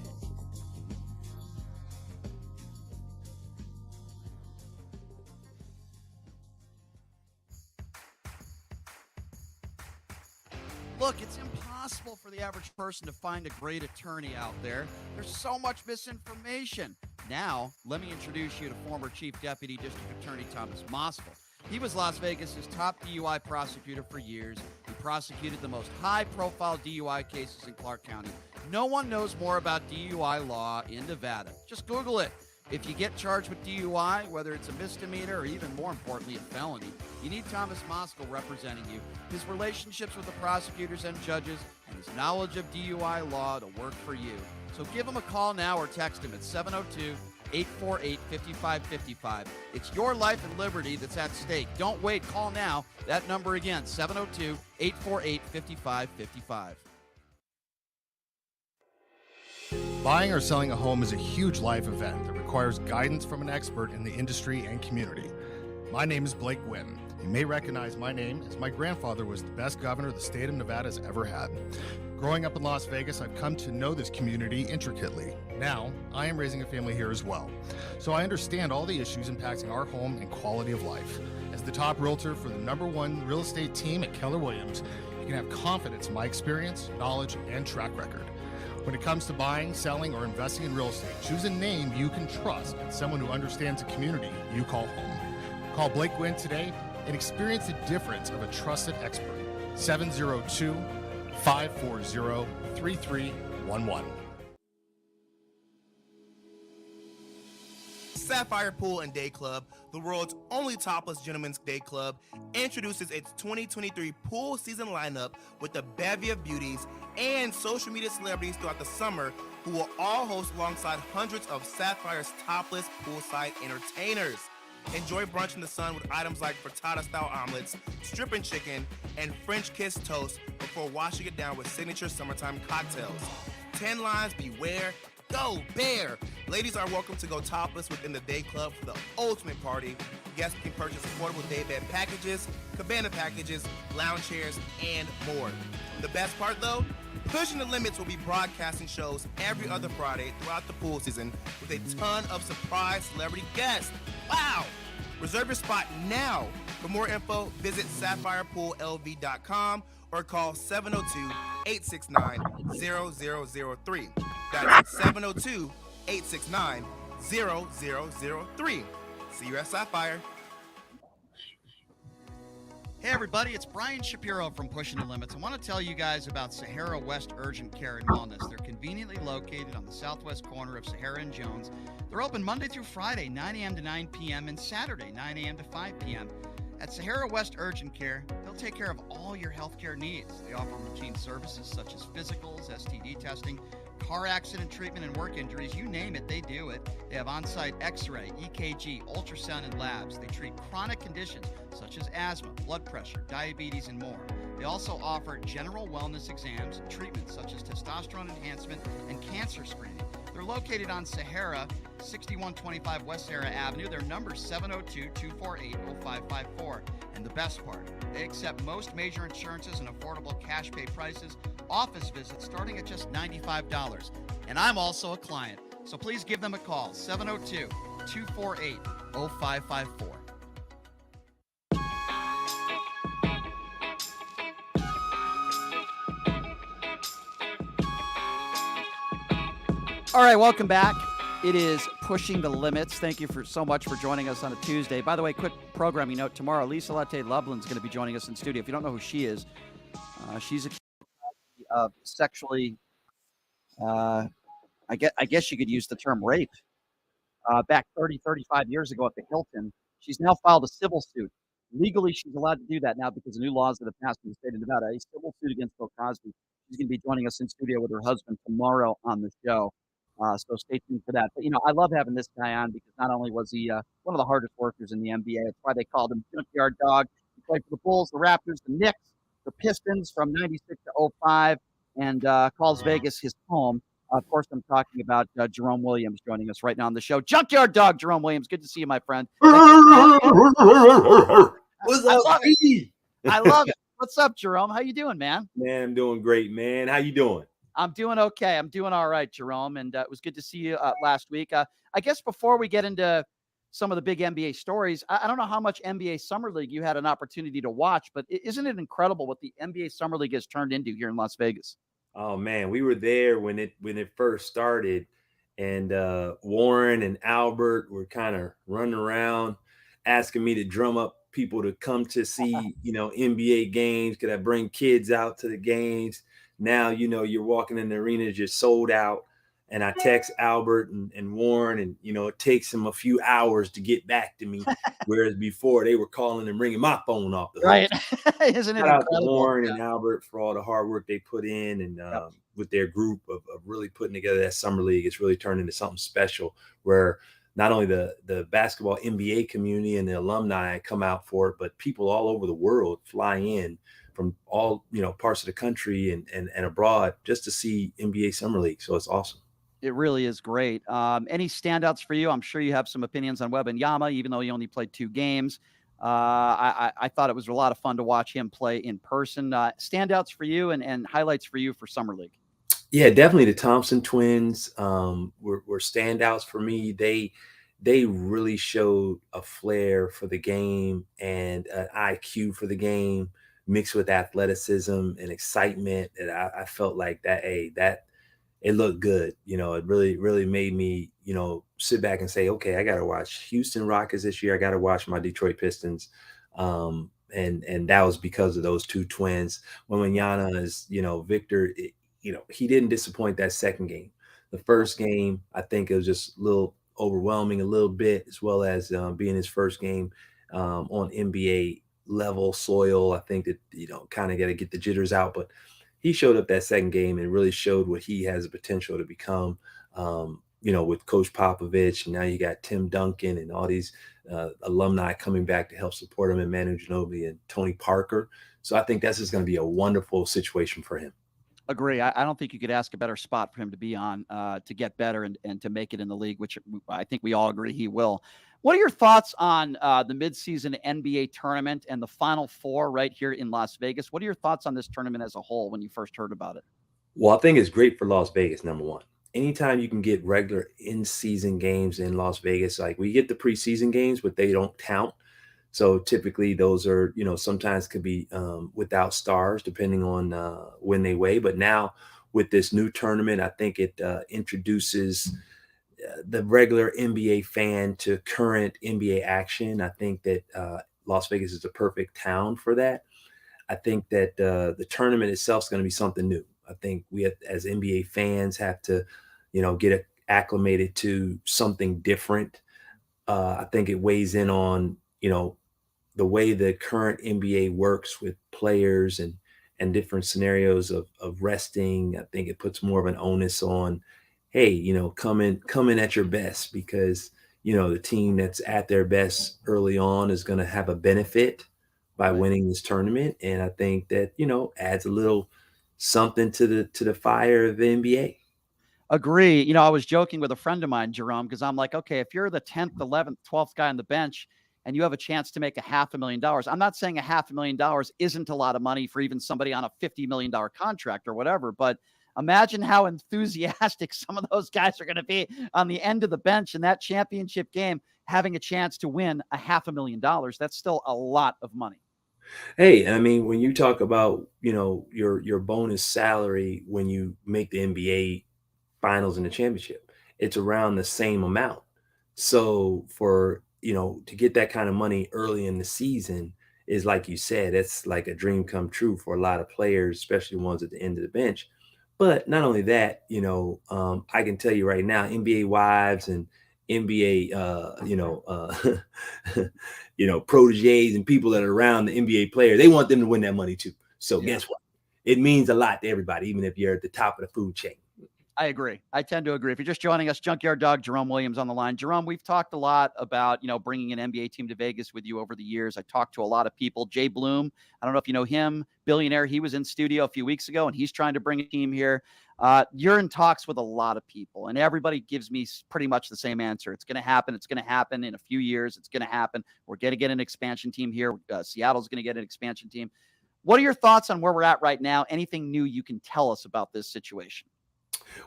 Look, it's impossible for the average person to find a great attorney out there. There's so much misinformation. Now, let me introduce you to former Chief Deputy District Attorney Thomas Moskal. He was Las Vegas's top DUI prosecutor for years. He prosecuted the most high-profile DUI cases in Clark County. No one knows more about DUI law in Nevada. Just Google it. If you get charged with DUI, whether it's a misdemeanor or even more importantly, a felony, you need Thomas Moskal representing you. His relationships with the prosecutors and judges and his knowledge of DUI law to work for you. So give him a call now or text him at 702-848-5555. It's your life and liberty that's at stake. Don't wait. Call now. That number again, 702-848-5555. Buying or selling a home is a huge life event that requires guidance from an expert in the industry and community. My name is Blake Wynn. You may recognize my name as my grandfather was the best governor the state of Nevada has ever had. Growing up in Las Vegas, I've come to know this community intricately. Now, I am raising a family here as well, so I understand all the issues impacting our home and quality of life. As the top realtor for the #1 real estate team at Keller Wlliams, you can have confidence in my experience, knowledge, and track record. When it comes to buying, selling, or investing in real estate, choose a name you can trust and someone who understands the community you call home. Call Blake Wynn today and experience the difference of a trusted expert. 702-540-3311. Sapphire Pool and Day Club, the world's only topless gentlemen's day club, introduces its 2023 pool season lineup with a bevy of beauties and social media celebrities throughout the summer who will all host alongside hundreds of Sapphire's topless poolside entertainers. Enjoy brunch in the sun with items like frittata-style omelets, stripping chicken, and French kiss toast before washing it down with signature summertime cocktails. 10 lines, beware. Go Bear! Ladies are welcome to go topless within the day club for the ultimate party. Guests can purchase affordable day bed packages, cabana packages, lounge chairs, and more. The best part though? Pushing the Limits will be broadcasting shows every other Friday throughout the pool season with a ton of surprise celebrity guests. Wow! Reserve your spot now. For more info, visit SapphirePoolLV.com or call 702-869-0003. That's 702-869-0003. See you at Sapphire. Hey everybody, it's Brian Shapiro from Pushing the Limits. I want to tell you guys about Sahara West Urgent Care and Wellness. They're conveniently located on the southwest corner of Sahara and Jones. They're open Monday through Friday, 9 a.m. to 9 p.m. and Saturday, 9 a.m. to 5 p.m. At Sahara West Urgent Care, they'll take care of all your healthcare needs. They offer routine services such as physicals, STD testing, car accident treatment, and work injuries. You name it, they do it. They have on-site x-ray, EKG, ultrasound, and labs. They treat chronic conditions such as asthma, blood pressure, diabetes, and more. They also offer general wellness exams, treatments such as testosterone enhancement and cancer screening. They're located on Sahara, 6125 West Sahara Avenue. Their number is 702-248-0554. And the best part, they accept most major insurances and affordable cash pay prices, office visits starting at just $95. And I'm also a client, so please give them a call, 702-248-0554. All right, welcome back. It is Pushing the Limits. Thank you so much for joining us on a Tuesday. By the way, quick programming note. Tomorrow, Lisa Latte Loveland's going to be joining us in studio. If you don't know who she is, she's accused of sexually, I guess you could use the term rape, back 35 years ago at the Hilton. She's now filed a civil suit. Legally, she's allowed to do that now because of new laws that have passed in the state of Nevada. A civil suit against Bill Cosby. She's going to be joining us in studio with her husband tomorrow on the show. So stay tuned for that. But, I love having this guy on because not only was he one of the hardest workers in the NBA, that's why they called him Junkyard Dog. He played for the Bulls, the Raptors, the Knicks, the Pistons from 96 to 05, and calls Vegas his home. Of course, I'm talking about Jerome Williams joining us right now on the show. Junkyard Dog, Jerome Williams. Good to see you, my friend. What's up, I love it. What's up, Jerome? How you doing, man? Man, I'm doing great, man. How you doing? I'm doing okay. I'm doing all right, Jerome. And it was good to see you last week. I guess before we get into some of the big NBA stories. I don't know how much NBA Summer League you had an opportunity to watch, but isn't it incredible what the NBA Summer League has turned into here in Las Vegas? Oh man, we were there when it first started, and Warren and Albert were kind of running around asking me to drum up people to come to see, NBA games. Could I bring kids out to the games? Now, you're walking in the arena just sold out. And I text Albert and Warren, and it takes them a few hours to get back to me, whereas before they were calling and ringing my phone off the hook. Right? Isn't it Shout out to incredible? Warren and Albert for all the hard work they put in, and with their group of really putting together that summer league. It's really turned into something special, where not only the basketball NBA community and the alumni come out for it, but people all over the world fly in from all parts of the country and abroad just to see NBA Summer League. So it's awesome. It really is great. Any standouts for you? I'm sure you have some opinions on Wembanyama, even though he only played 2 games. I thought it was a lot of fun to watch him play in person. Standouts for you and highlights for you for Summer League. Yeah, definitely the Thompson twins were standouts for me. They really showed a flair for the game and an IQ for the game, mixed with athleticism and excitement. And I felt like that it looked good. It really made me, sit back and say, okay, I got to watch Houston Rockets this year. I got to watch my Detroit Pistons. And that was because of those 2 twins. When Wembanyama is, Victor, he didn't disappoint that second game. The first game, I think it was just a little overwhelming a little bit, as well as being his first game on NBA level soil. I think that, kind of got to get the jitters out, but he showed up that second game and really showed what he has the potential to become, with Coach Popovich. And now you got Tim Duncan and all these alumni coming back to help support him, and Manu Ginobili and Tony Parker. So I think that's just going to be a wonderful situation for him. Agree. I don't think you could ask a better spot for him to be on to get better and to make it in the league, which I think we all agree he will. What are your thoughts on the midseason NBA tournament and the Final Four right here in Las Vegas? What are your thoughts on this tournament as a whole when you first heard about it? Well, I think it's great for Las Vegas, number one. Anytime you can get regular in-season games in Las Vegas, like we get the preseason games, but they don't count. So typically those are, sometimes could be without stars depending on when they weigh. But now with this new tournament, I think it introduces the regular NBA fan to current NBA action. I think that Las Vegas is the perfect town for that. I think that the tournament itself is going to be something new. I think we as NBA fans have to, get acclimated to something different. I think it weighs in on, the way the current NBA works with players and different scenarios of resting. I think it puts more of an onus on, hey, come in at your best, because, the team that's at their best early on is going to have a benefit by winning this tournament. And I think that, adds a little something to the fire of the NBA. Agree. I was joking with a friend of mine, Jerome, because I'm like, okay, if you're the 10th, 11th, 12th guy on the bench and you have a chance to make $500,000, I'm not saying $500,000 isn't a lot of money for even somebody on a $50 million contract or whatever, but imagine how enthusiastic some of those guys are going to be on the end of the bench in that championship game, having a chance to win $500,000. That's still a lot of money. Hey, I mean, when you talk about, your bonus salary when you make the NBA finals and the championship, it's around the same amount. So for, to get that kind of money early in the season is, like you said, it's like a dream come true for a lot of players, especially ones at the end of the bench. But not only that, I can tell you right now, NBA wives and NBA, proteges and people that are around the NBA player, they want them to win that money too. So guess what? It means a lot to everybody, even if you're at the top of the food chain. I agree. I tend to agree. If you're just joining us, Junkyard Dog, Jerome Williams on the line. Jerome, we've talked a lot about, bringing an NBA team to Vegas with you over the years. I talked to a lot of people. Jay Bloom, I don't know if you know him, billionaire. He was in studio a few weeks ago, and he's trying to bring a team here. You're in talks with a lot of people, and everybody gives me pretty much the same answer. It's going to happen. It's going to happen in a few years. It's going to happen. We're going to get an expansion team here. Seattle's going to get an expansion team. What are your thoughts on where we're at right now? Anything new you can tell us about this situation?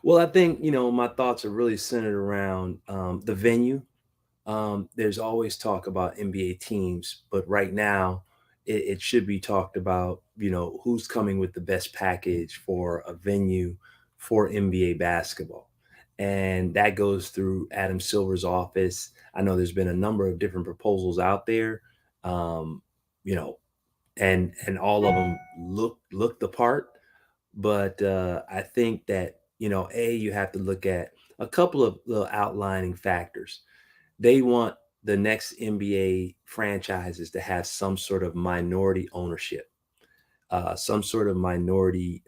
Well, I think, my thoughts are really centered around the venue. there's always talk about NBA teams, but right now it should be talked about, who's coming with the best package for a venue for NBA basketball. And that goes through Adam Silver's office. I know there's been a number of different proposals out there, um, you know, and all of them look the part. But I think that, you have to look at a couple of little outlining factors. They want the next NBA franchises to have some sort of minority ownership, some sort of minority,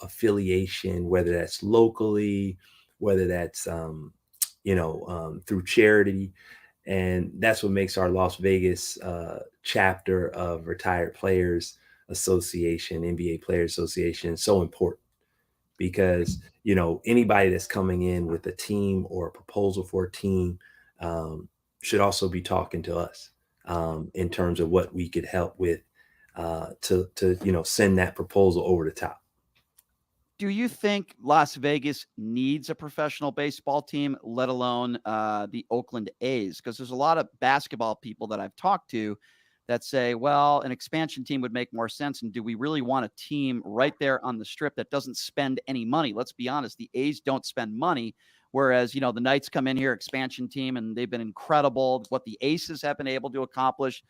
affiliation, whether that's locally, whether that's, through charity. And that's what makes our Las Vegas chapter of Retired Players Association, NBA Players Association, so important because anybody that's coming in with a team or a proposal for a team should also be talking to us in terms of what we could help with to send that proposal over the top. Do you think Las Vegas needs a professional baseball team, let alone the Oakland A's? Because there's a lot of basketball people that I've talked to that say, well, an expansion team would make more sense. And do we really want a team right there on the strip that doesn't spend any money? Let's be honest, the A's don't spend money. Whereas, the Knights come in here, expansion team, and they've been incredible, what the Aces have been able to accomplish.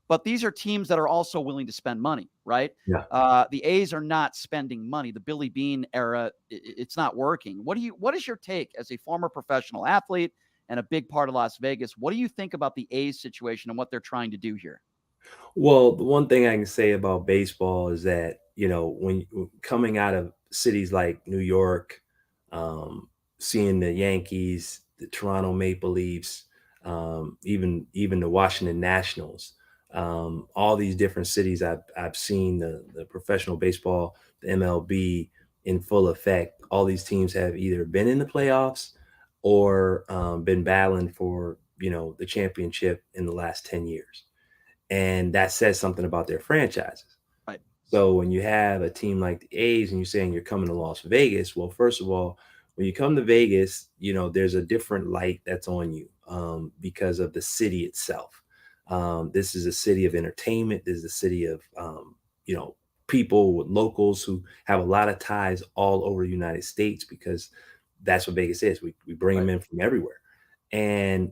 But these are teams that are also willing to spend money, right? Yeah. The A's are not spending money. The Billy Bean era, it's not working. What is your take as a former professional athlete and a big part of Las Vegas? What do you think about the A's situation and what they're trying to do here? Well, the one thing I can say about baseball is that, when coming out of cities like New York, seeing the Yankees, the Toronto Maple Leafs, even the Washington Nationals, all these different cities, I've seen the professional baseball, the MLB in full effect. All these teams have either been in the playoffs or been battling for, the championship in the last 10 years. And that says something about their franchises. Right. So when you have a team like the A's and you're saying you're coming to Las Vegas, well, first of all, when you come to Vegas, there's a different light that's on you because of the city itself. This is a city of entertainment. This is a city of, people with locals who have a lot of ties all over the United States because that's what Vegas is. We bring them in from everywhere. And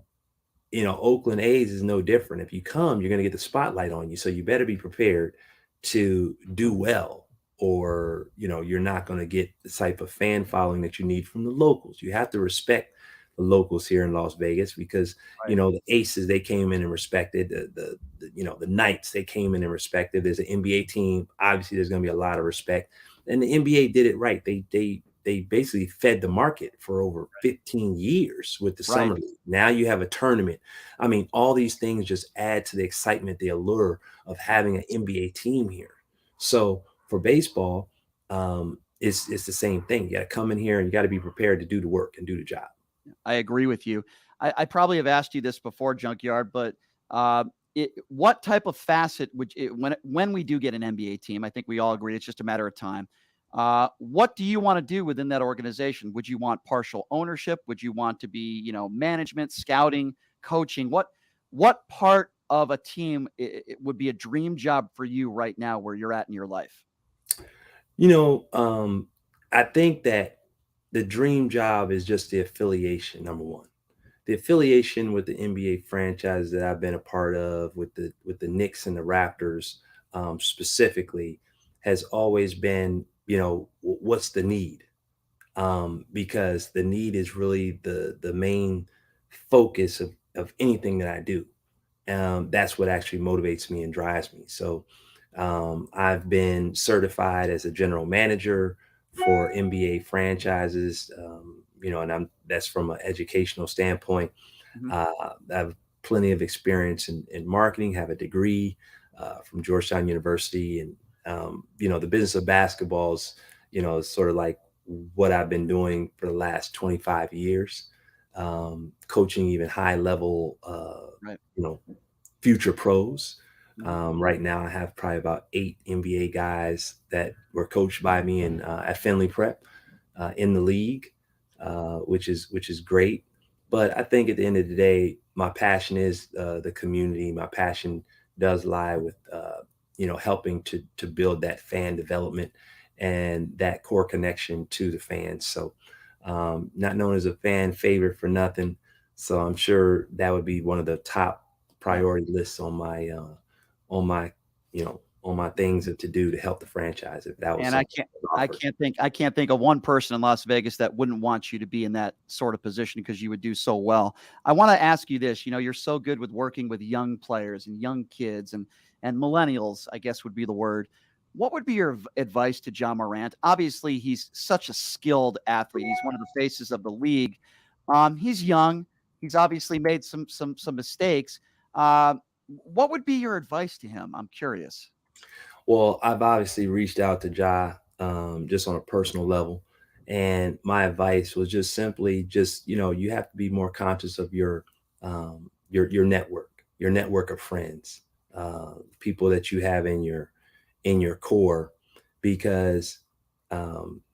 Oakland A's is no different. If you come, you're going to get the spotlight on you. So you better be prepared to do well, or, you're not going to get the type of fan following that you need from the locals. You have to respect the locals here in Las Vegas because, the Aces, they came in and respected the Knights, they came in and respected. There's an NBA team. Obviously, there's going to be a lot of respect. And the NBA did it right. They basically fed the market for over 15 years with the summer league. Now you have a tournament. I mean, all these things just add to the excitement, the allure of having an NBA team here. So for baseball, it's the same thing. You got to come in here and you got to be prepared to do the work and do the job. I agree with you. I probably have asked you this before, Junkyard, but what type of facet when we do get an NBA team, I think we all agree it's just a matter of time. What do you want to do within that organization? Would you want partial ownership? Would you want to be, management, scouting, coaching? What part of a team it would be a dream job for you right now where you're at in your life? I think that the dream job is just the affiliation, number one. The affiliation with the NBA franchise that I've been a part of with the Knicks and the Raptors specifically has always been, what's the need? Because the need is really the main focus of anything that I do. That's what actually motivates me and drives me. So I've been certified as a general manager for NBA franchises, and that's from an educational standpoint. Mm-hmm. I have plenty of experience in marketing, have a degree from Georgetown University, and the business of basketball is, is sort of like what I've been doing for the last 25 years, coaching even high level, future pros. Right now I have probably about 8 NBA guys that were coached by me at Finley Prep in the league, which is great. But I think at the end of the day, my passion is the community. My passion does lie with helping to build that fan development and that core connection to the fans. So not known as a fan favorite for nothing. So I'm sure that would be one of the top priority lists on my on my things to do to help the franchise if that was And something I can't think of one person in Las Vegas that wouldn't want you to be in that sort of position because you would do so well. I want to ask you this, you're so good with working with young players and young kids and millennials, I guess would be the word. What would be your advice to John Morant? Obviously, he's such a skilled athlete. He's one of the faces of the league. He's young. He's obviously made some mistakes. What would be your advice to him? I'm curious. Well, I've obviously reached out to Ja just on a personal level. And my advice was just simply you have to be more conscious of your network of friends, people that you have in your core, because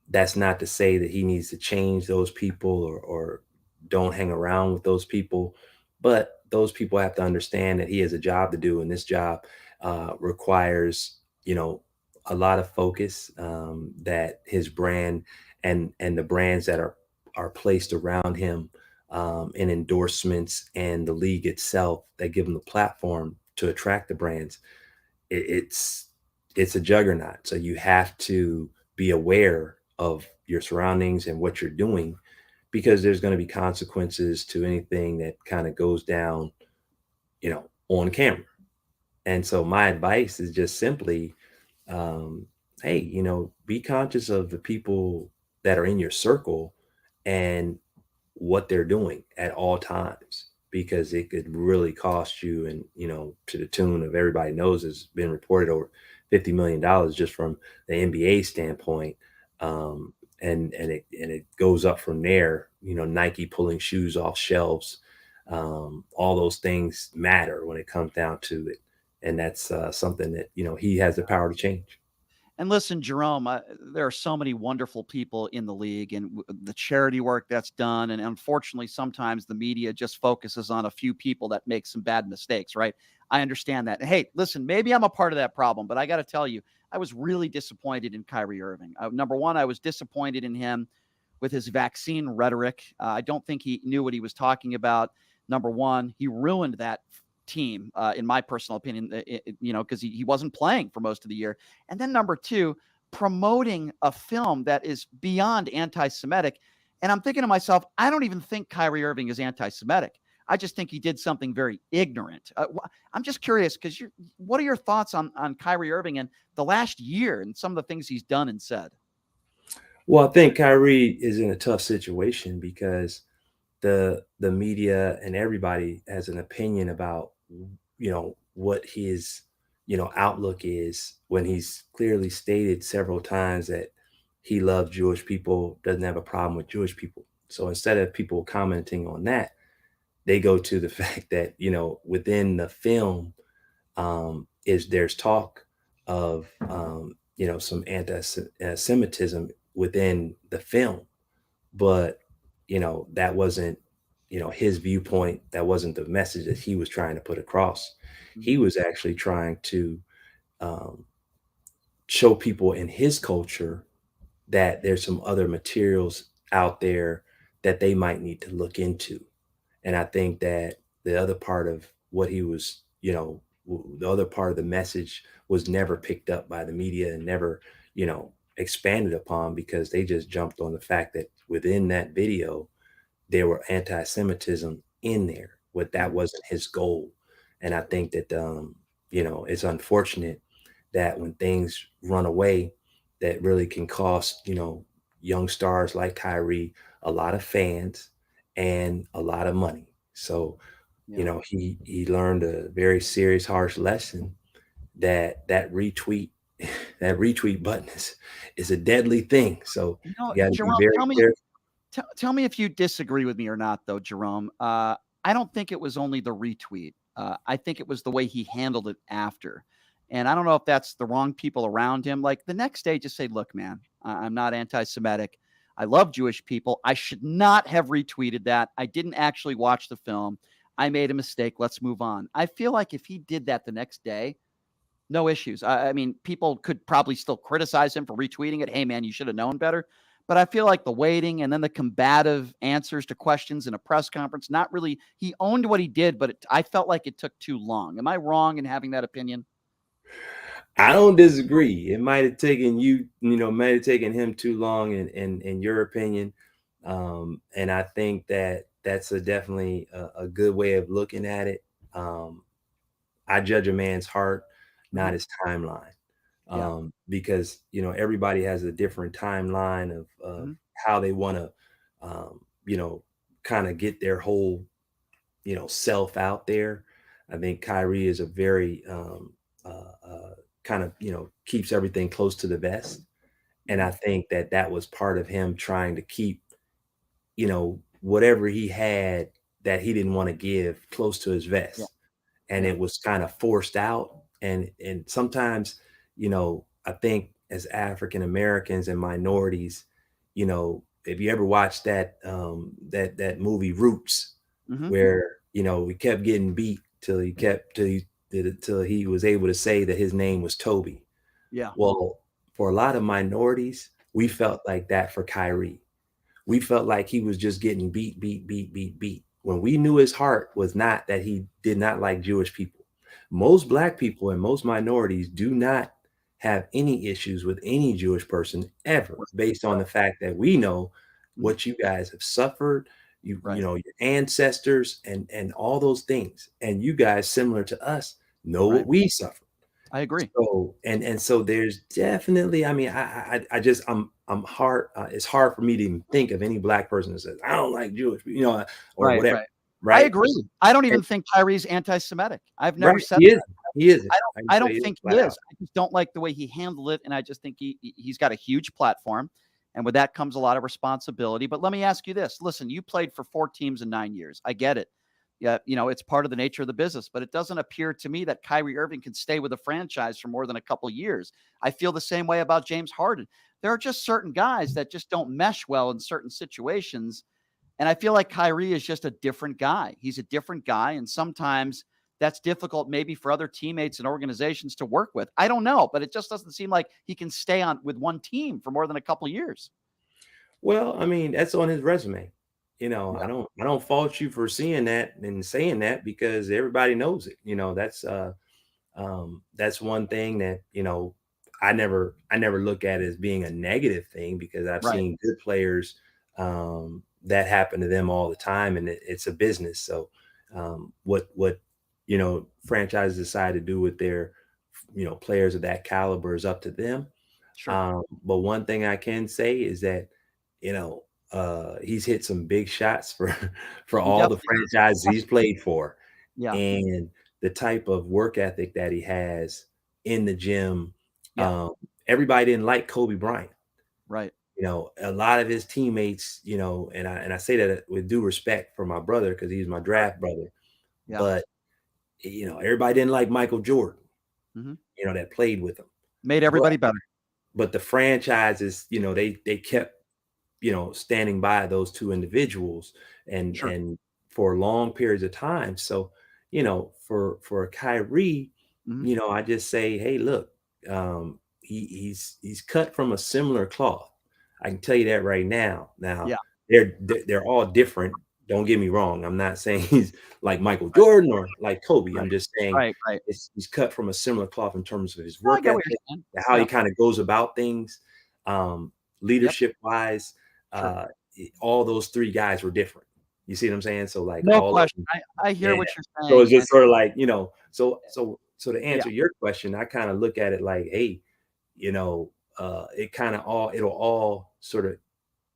that's not to say that he needs to change those people or don't hang around with those people. But those people have to understand that he has a job to do, and this job requires a lot of focus, that his brand and the brands that are placed around him, and endorsements and the league itself that give him the platform to attract the brands. It's a juggernaut. So you have to be aware of your surroundings and what you're doing, because there's going to be consequences to anything that kind of goes down, on camera. And so my advice is just simply, hey, be conscious of the people that are in your circle and what they're doing at all times, because it could really cost you. And, to the tune of, everybody knows, it's been reported over $50 million just from the NBA standpoint. And it goes up from there, Nike pulling shoes off shelves. All those things matter when it comes down to it. And that's something that, he has the power to change. And listen, Jerome, there are so many wonderful people in the league and the charity work that's done. And unfortunately, sometimes the media just focuses on a few people that make some bad mistakes, right? I understand that. Hey, listen, maybe I'm a part of that problem, but I got to tell you, I was really disappointed in Kyrie Irving. Number one, I was disappointed in him with his vaccine rhetoric. I don't think he knew what he was talking about. Number one, he ruined that team, in my personal opinion, because he wasn't playing for most of the year. And then number two, promoting a film that is beyond anti-Semitic. And I'm thinking to myself, I don't even think Kyrie Irving is anti-Semitic. I just think he did something very ignorant. I'm just curious, because what are your thoughts on Kyrie Irving and the last year and some of the things he's done and said? Well, I think Kyrie is in a tough situation because the media and everybody has an opinion about what his outlook is, when he's clearly stated several times that he loves Jewish people, doesn't have a problem with Jewish people. So instead of people commenting on that, they go to the fact that within the film, there's talk of some anti-Semitism within the film, but that wasn't his viewpoint. That wasn't the message that he was trying to put across. He was actually trying to show people in his culture that there's some other materials out there that they might need to look into. And I think that the other part of what he was, the other part of the message was never picked up by the media and never, expanded upon, because they just jumped on the fact that within that video, there were anti-Semitism in there, but that wasn't his goal. And I think that, it's unfortunate that when things run away, that really can cost, young stars like Kyrie a lot of fans and a lot of money. So, he learned a very serious, harsh lesson that retweet, that retweet button is a deadly thing. So you got to Jerome, be very careful. Tell me if you disagree with me or not, though, Jerome. I don't think it was only the retweet. I think it was the way he handled it after. And I don't know if that's the wrong people around him. Like the next day, just say, look, man, I'm not anti-Semitic. I love Jewish people. I should not have retweeted that. I didn't actually watch the film. I made a mistake. Let's move on. I feel like if he did that the next day, no issues. I mean, people could probably still criticize him for retweeting it. Hey, man, you should have known better. But I feel like the waiting and then the combative answers to questions in a press conference, not really. He owned what he did, but I felt like it took too long. Am I wrong in having that opinion? I don't disagree. It might have taken might have taken him too long in your opinion. And I think that's definitely a good way of looking at it. I judge a man's heart, not his timeline. Because, everybody has a different timeline of how they want to, kind of get their whole, self out there. I think Kyrie is a very, kind of, keeps everything close to the vest. And I think that was part of him trying to keep, whatever he had that he didn't want to give close to his vest. And it was kind of forced out. And sometimes, I think as African Americans and minorities, if you ever watched that that movie Roots, where we kept getting beat till he was able to say that his name was Toby. Yeah. Well, for a lot of minorities, we felt like that for Kyrie. We felt like he was just getting beat. When we knew his heart was not that he did not like Jewish people. Most Black people and most minorities do not have any issues with any Jewish person ever, based on the fact that we know what you guys have suffered, your ancestors and all those things. And you guys, similar to us, know what we suffered. I agree. So and so there's definitely, I mean, I'm hard. It's hard for me to even think of any Black person that says I don't like Jewish, or whatever. Right. I agree. I don't even think Kyrie's anti-Semitic. I've never said he that. He isn't. I don't think he is. I just don't like the way he handled it, and I just think he's got a huge platform, and with that comes a lot of responsibility. But let me ask you this: listen, you played for 4 teams in 9 years. I get it. Yeah, it's part of the nature of the business, but it doesn't appear to me that Kyrie Irving can stay with a franchise for more than a couple of years. I feel the same way about James Harden. There are just certain guys that just don't mesh well in certain situations. And I feel like Kyrie is just a different guy. He's a different guy. And sometimes that's difficult maybe for other teammates and organizations to work with. I don't know, but it just doesn't seem like he can stay on with one team for more than a couple of years. Well, I mean, that's on his resume. I don't fault you for seeing that and saying that, because everybody knows it. That's one thing that, I never look at as being a negative thing, because I've seen good players that happen to them all the time, and it's a business. So what franchises decide to do with their players of that caliber is up to them. Sure. But one thing I can say is that he's hit some big shots for all the franchises he's played for. Yeah. And the type of work ethic that he has in the gym. Everybody didn't like Kobe Bryant. Right. A lot of his teammates, and I say that with due respect for my brother, because he's my draft brother. Yeah. But everybody didn't like Michael Jordan, that played with him. Made everybody better. But the franchises, they kept standing by those two individuals and for long periods of time. So, for Kyrie, I just say, hey, look, he's cut from a similar cloth. I can tell you that right now. Now, they're all different. Don't get me wrong. I'm not saying he's like Michael Jordan or like Kobe. I'm just saying he's cut from a similar cloth in terms of his work ethic, how he kind of goes about things, leadership wise. All those 3 guys were different. You see what I'm saying? So like, no question. I hear what you're saying. So it's just sort of like, so to answer your question, I kind of look at it like, hey, it'll all sort of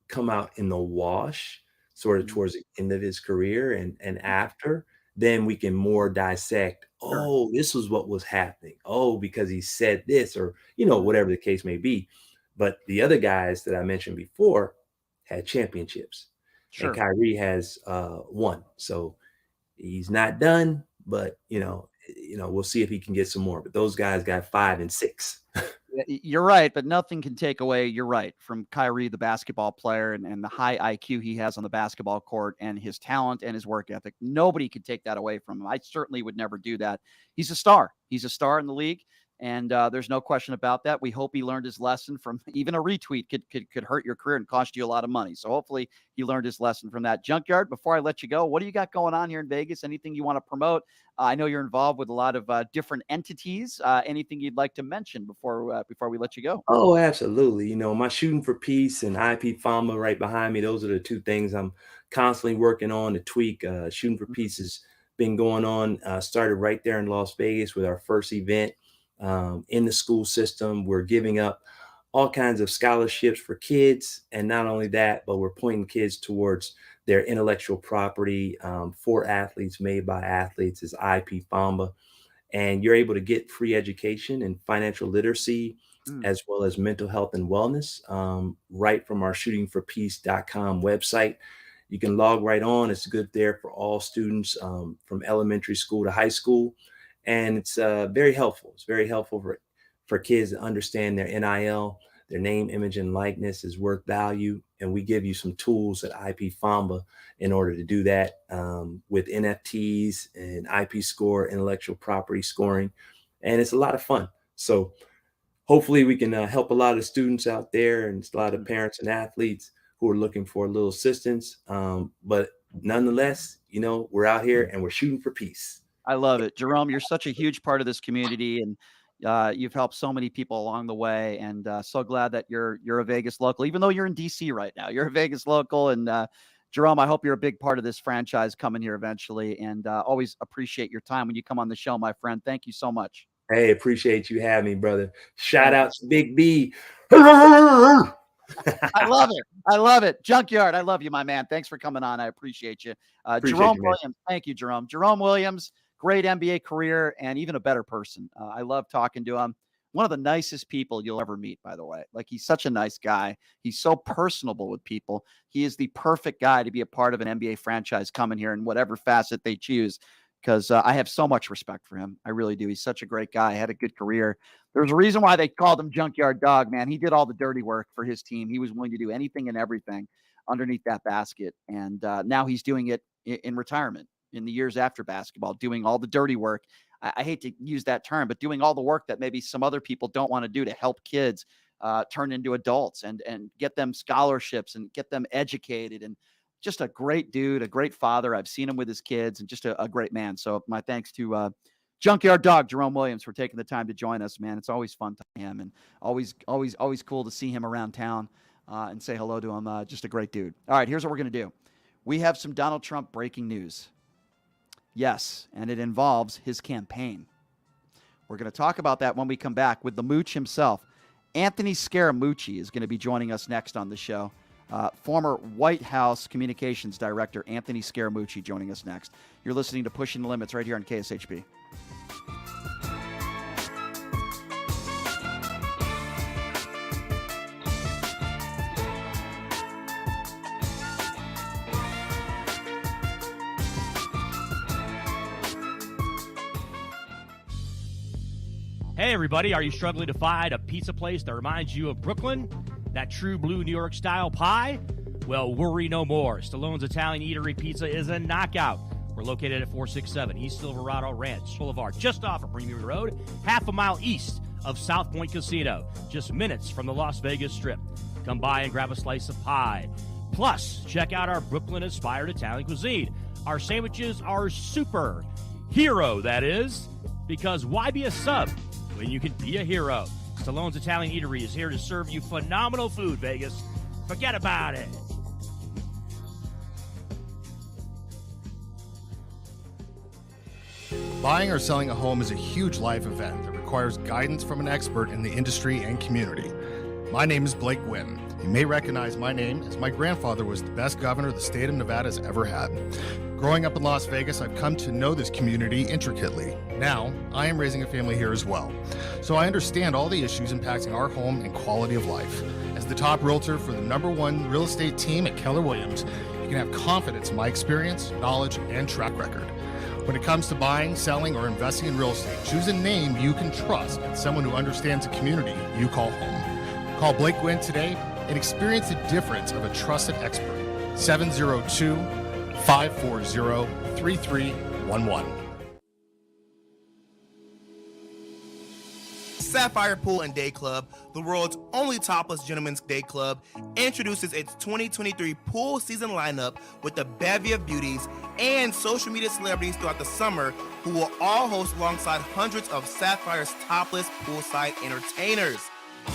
come out in the wash sort of towards the end of his career, and after, then we can more dissect, this was what was happening. Because he said this, or, whatever the case may be. But the other guys that I mentioned before had championships. Sure. And Kyrie has 1. So he's not done, but we'll see if he can get some more. But those guys got 5 and 6. You're right, but nothing can take away, you're right, from Kyrie, the basketball player, and the high IQ he has on the basketball court and his talent and his work ethic. Nobody could take that away from him. I certainly would never do that. He's a star. He's a star in the league, and there's no question about that. We hope he learned his lesson from even a retweet could hurt your career and cost you a lot of money. So hopefully he learned his lesson from that. Junkyard, before I let you go, what do you got going on here in Vegas? Anything you want to promote? I know you're involved with a lot of different entities. Anything you'd like to mention before we let you go? Oh, absolutely. You know, my Shooting for Peace and IP Fama right behind me. Those are the two things I'm constantly working on to tweak. Shooting for Peace has been going on, started right there in Las Vegas with our first event in the school system. We're giving up all kinds of scholarships for kids. And not only that, but we're pointing kids towards their intellectual property for athletes, made by athletes, is IP Famba. And you're able to get free education and financial literacy, as well as mental health and wellness, right from our shootingforpeace.com website. You can log right on. It's good there for all students from elementary school to high school. And it's very helpful. It's very helpful for kids to understand their NIL, their name, image, and likeness is worth value. And we give you some tools at IP Famba in order to do that with NFTs and IP score, intellectual property scoring. And it's a lot of fun. So hopefully we can help a lot of students out there, and a lot of parents and athletes who are looking for a little assistance. But nonetheless, you know, we're out here and we're shooting for peace. I love it. Jerome, you're such a huge part of this community, and you've helped so many people along the way, and so glad that you're a Vegas local, even though you're in DC right now. You're a Vegas local, and Jerome, I hope you're a big part of this franchise coming here eventually, and always appreciate your time when you come on the show, my friend. Thank you so much. Hey, appreciate you having me, brother. Shout out to Big B. I love it. I love it. Junkyard, I love you, my man. Thanks for coming on. I appreciate you. Jerome Williams. Thank you, Jerome. Jerome Williams, great NBA career and even a better person. I love talking to him. One of the nicest people you'll ever meet, by the way. Like, he's such a nice guy. He's so personable with people. He is the perfect guy to be a part of an NBA franchise coming here in whatever facet they choose, because I have so much respect for him. I really do. He's such a great guy. Had a good career. There's a reason why they called him Junkyard Dog, man. He did all the dirty work for his team. He was willing to do anything and everything underneath that basket. And now he's doing it in retirement, in the years after basketball, doing all the dirty work. I hate to use that term, but doing all the work that maybe some other people don't want to do to help kids turn into adults and get them scholarships and get them educated. And just a great dude, a great father. I've seen him with his kids, and just a great man. So my thanks to Junkyard Dog, Jerome Williams, for taking the time to join us, man. It's always fun to him, and always cool to see him around town and say hello to him. Just a great dude. All right, here's what we're going to do. We have some Donald Trump breaking news. Yes, and it involves his campaign. We're going to talk about that when we come back with the Mooch himself. Anthony Scaramucci is going to be joining us next on the show. Former White House Communications Director Anthony Scaramucci joining us next. You're listening to Pushing the Limits right here on KSHP. Hey, everybody, are you struggling to find a pizza place that reminds you of Brooklyn? That true blue New York style pie? Well, worry no more. Stallone's Italian Eatery Pizza is a knockout. We're located at 467 East Silverado Ranch Boulevard, just off of Premium Road, half a mile east of South Point Casino, just minutes from the Las Vegas Strip. Come by and grab a slice of pie. Plus, check out our Brooklyn-inspired Italian cuisine. Our sandwiches are super. Hero, that is. Because why be a sub when you can be a hero? Stallone's Italian Eatery is here to serve you phenomenal food, Vegas. Forget about it. Buying or selling a home is a huge life event that requires guidance from an expert in the industry and community. My name is Blake Wynn. You may recognize my name as my grandfather was the best governor the state of Nevada has ever had. Growing up in Las Vegas, I've come to know this community intricately. Now, I am raising a family here as well, so I understand all the issues impacting our home and quality of life. As the top realtor for the #1 real estate team at Keller Williams, you can have confidence in my experience, knowledge, and track record. When it comes to buying, selling, or investing in real estate, choose a name you can trust and someone who understands the community you call home. Call Blake Wynn today and experience the difference of a trusted expert. 702-540-3311. Sapphire Pool and Day Club, the world's only topless gentlemen's day club, introduces its 2023 pool season lineup with a bevy of beauties and social media celebrities throughout the summer who will all host alongside hundreds of Sapphire's topless poolside entertainers.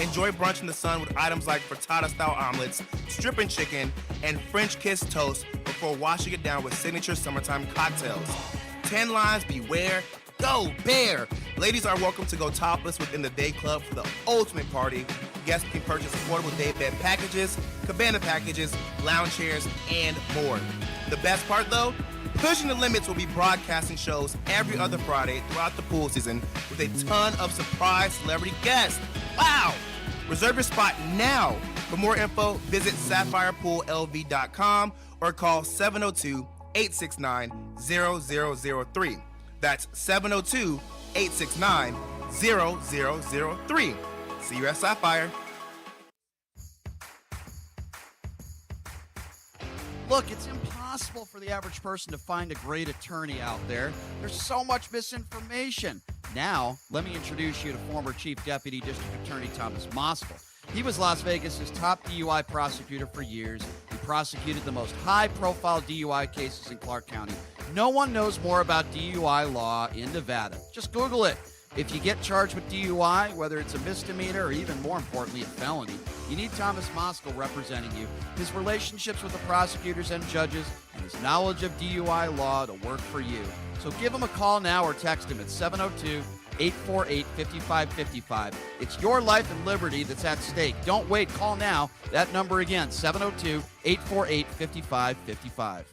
Enjoy brunch in the sun with items like frittata-style omelets, stripping chicken, and French kiss toast before washing it down with signature summertime cocktails. 10 lines beware. Go Bear! Ladies are welcome to go topless within the day club for the ultimate party. Guests can purchase affordable day bed packages, cabana packages, lounge chairs, and more. The best part though? Pushing the Limits will be broadcasting shows every other Friday throughout the pool season with a ton of surprise celebrity guests. Wow! Reserve your spot now. For more info, visit sapphirepoolLV.com or call 702-869-0003. That's 702-869-0003. See you at Sapphire. Look, it's impossible for the average person to find a great attorney out there. There's so much misinformation. Now, let me introduce you to former Chief Deputy District Attorney Thomas Moskal. He was Las Vegas's top DUI prosecutor for years. He prosecuted the most high-profile DUI cases in Clark County. No one knows more about DUI law in Nevada. Just Google it. If you get charged with DUI, whether it's a misdemeanor or even more importantly, a felony, you need Thomas Moskal representing you. His relationships with the prosecutors and judges and his knowledge of DUI law to work for you. So give him a call now or text him at 702-848-5555. It's your life and liberty that's at stake. Don't wait. Call now. That number again, 702-848-5555.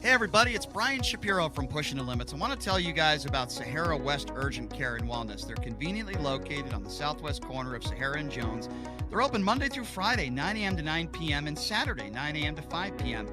Hey everybody, it's Brian Shapiro from Pushing the Limits. I want to tell you guys about Sahara West Urgent Care and Wellness. They're conveniently located on the southwest corner of Sahara and Jones. They're open Monday through Friday, 9 a.m. to 9 p.m. and Saturday, 9 a.m. to 5 p.m.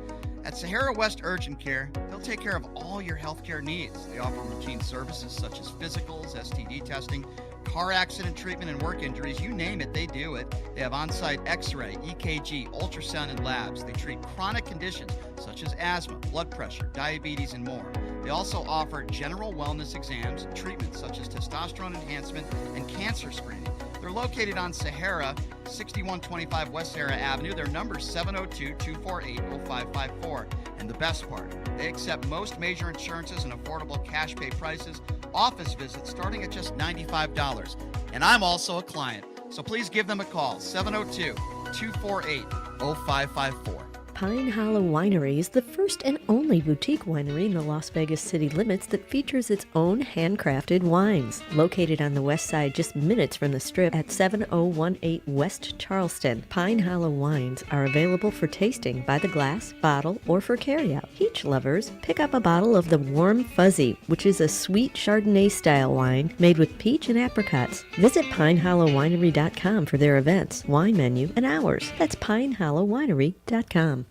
At Sahara West Urgent Care, they'll take care of all your healthcare needs. They offer routine services such as physicals, STD testing, car accident treatment, and work injuries. You name it, they do it. They have on-site x-ray, EKG, ultrasound, and labs. They treat chronic conditions such as asthma, blood pressure, diabetes, and more. They also offer general wellness exams, treatments such as testosterone enhancement and cancer screening. They're located on Sahara, 6125 West Sahara Avenue. Their number is 702-248-0554. And the best part, they accept most major insurances and affordable cash pay prices, office visits starting at just $95. And I'm also a client, so please give them a call, 702-248-0554. Pine Hollow Winery is the first and only boutique winery in the Las Vegas city limits that features its own handcrafted wines. Located on the west side, just minutes from the Strip at 7018 West Charleston, Pine Hollow wines are available for tasting by the glass, bottle, or for carryout. Peach lovers, pick up a bottle of the Warm Fuzzy, which is a sweet Chardonnay-style wine made with peach and apricots. Visit PineHollowWinery.com for their events, wine menu, and hours. That's PineHollowWinery.com.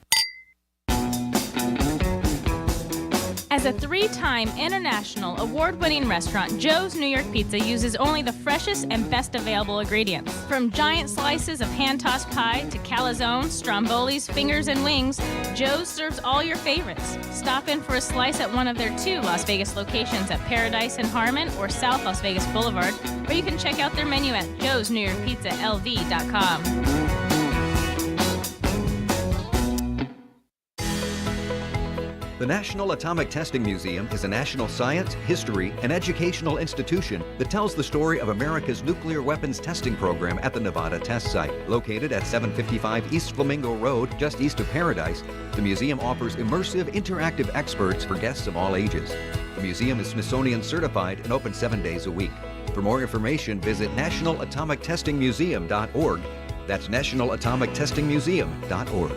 As a 3-time international award-winning restaurant, Joe's New York Pizza uses only the freshest and best available ingredients. From giant slices of hand-tossed pie to calzone, strombolis, fingers, and wings, Joe's serves all your favorites. Stop in for a slice at one of their 2 Las Vegas locations at Paradise and Harmon or South Las Vegas Boulevard, or you can check out their menu at joesnewyorkpizzalv.com. The National Atomic Testing Museum is a national science, history, and educational institution that tells the story of America's nuclear weapons testing program at the Nevada test site. Located at 755 East Flamingo Road, just east of Paradise, the museum offers immersive, interactive experts for guests of all ages. The museum is Smithsonian certified and open 7 days a week. For more information, visit nationalatomictestingmuseum.org. That's nationalatomictestingmuseum.org.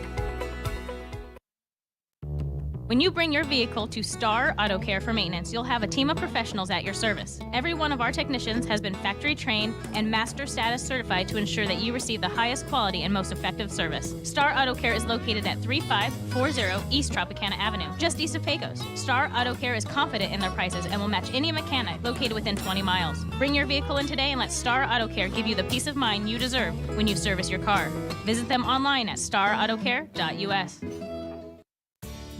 When you bring your vehicle to Star Auto Care for maintenance, you'll have a team of professionals at your service. Every one of our technicians has been factory trained and master status certified to ensure that you receive the highest quality and most effective service. Star Auto Care is located at 3540 East Tropicana Avenue, just east of Pecos. Star Auto Care is confident in their prices and will match any mechanic located within 20 miles. Bring your vehicle in today and let Star Auto Care give you the peace of mind you deserve when you service your car. Visit them online at starautocare.us.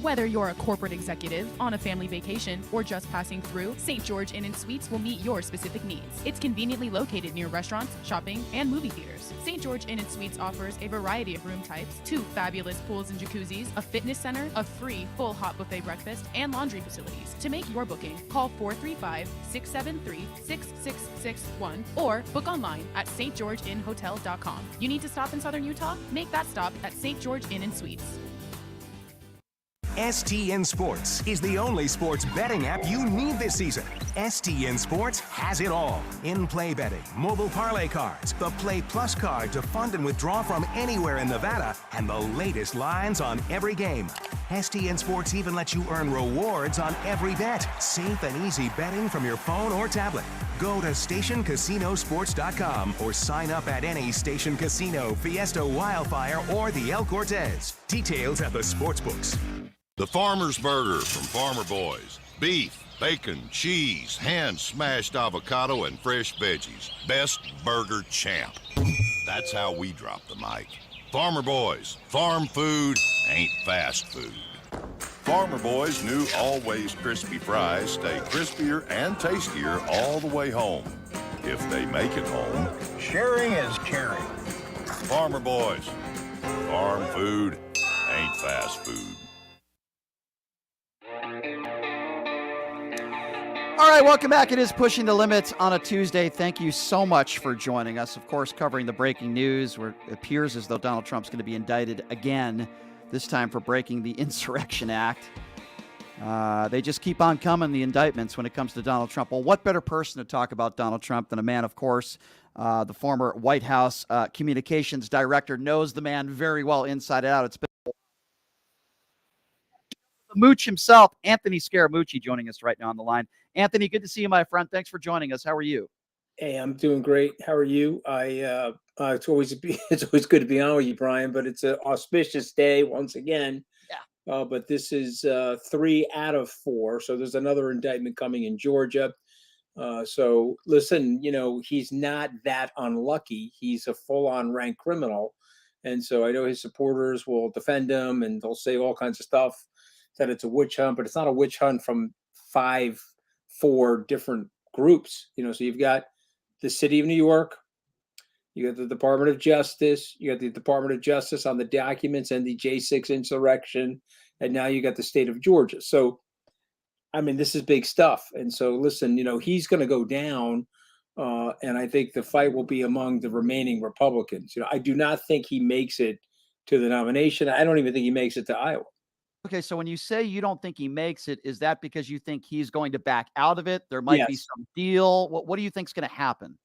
Whether you're a corporate executive, on a family vacation, or just passing through, St. George Inn & Suites will meet your specific needs. It's conveniently located near restaurants, shopping, and movie theaters. St. George Inn & Suites offers a variety of room types, 2 fabulous pools and jacuzzis, a fitness center, a free full hot buffet breakfast, and laundry facilities. To make your booking, call 435-673-6661 or book online at stgeorgeinnhotel.com. You need to stop in Southern Utah? Make that stop at St. George Inn & Suites. STN Sports is the only sports betting app you need this season. STN Sports has it all. In-play betting, mobile parlay cards, the Play Plus card to fund and withdraw from anywhere in Nevada, and the latest lines on every game. STN Sports even lets you earn rewards on every bet. Safe and easy betting from your phone or tablet. Go to stationcasinosports.com or sign up at any Station Casino, Fiesta Wildfire, or the El Cortez. Details at the sportsbooks. The Farmer's Burger from Farmer Boys. Beef, bacon, cheese, hand-smashed avocado, and fresh veggies. Best burger champ. That's how we drop the mic. Farmer Boys. Farm food ain't fast food. Farmer Boys' new always crispy fries stay crispier and tastier all the way home. If they make it home. Sharing is caring. Farmer Boys. Farm food ain't fast food. All right, welcome back. It is Pushing the Limits on a Tuesday. Thank you so much for joining us. Of course, covering the breaking news where it appears as though Donald Trump's going to be indicted again, this time for breaking the Insurrection Act. They just keep on coming, the indictments, when it comes to Donald Trump. Well, what better person to talk about Donald Trump than a man, of course, the former White House communications director, knows the man very well inside and out. It's been the Mooch himself, Anthony Scaramucci, joining us right now on the line. Anthony, good to see you, my friend. Thanks for joining us. How are you? Hey, I'm doing great. How are you? It's always good to be on with you, Brian. But it's an auspicious day once again. Yeah. But this is 3 out of 4. So there's another indictment coming in Georgia. So listen, he's not that unlucky. He's a full-on ranked criminal, and so I know his supporters will defend him, and they'll say all kinds of stuff that it's a witch hunt, but it's not a witch hunt from 4 different groups. So you've got the city of New York, you got the Department of Justice, you got the Department of Justice on the documents and the J6 insurrection, and now you got the state of Georgia. So, I mean, this is big stuff. And so, listen, he's going to go down, and I think the fight will be among the remaining Republicans. I do not think he makes it to the nomination. I don't even think he makes it to Iowa. Okay, so when you say you don't think he makes it, is that because you think he's going to back out of it? There might be some deal. What do you think is going to happen?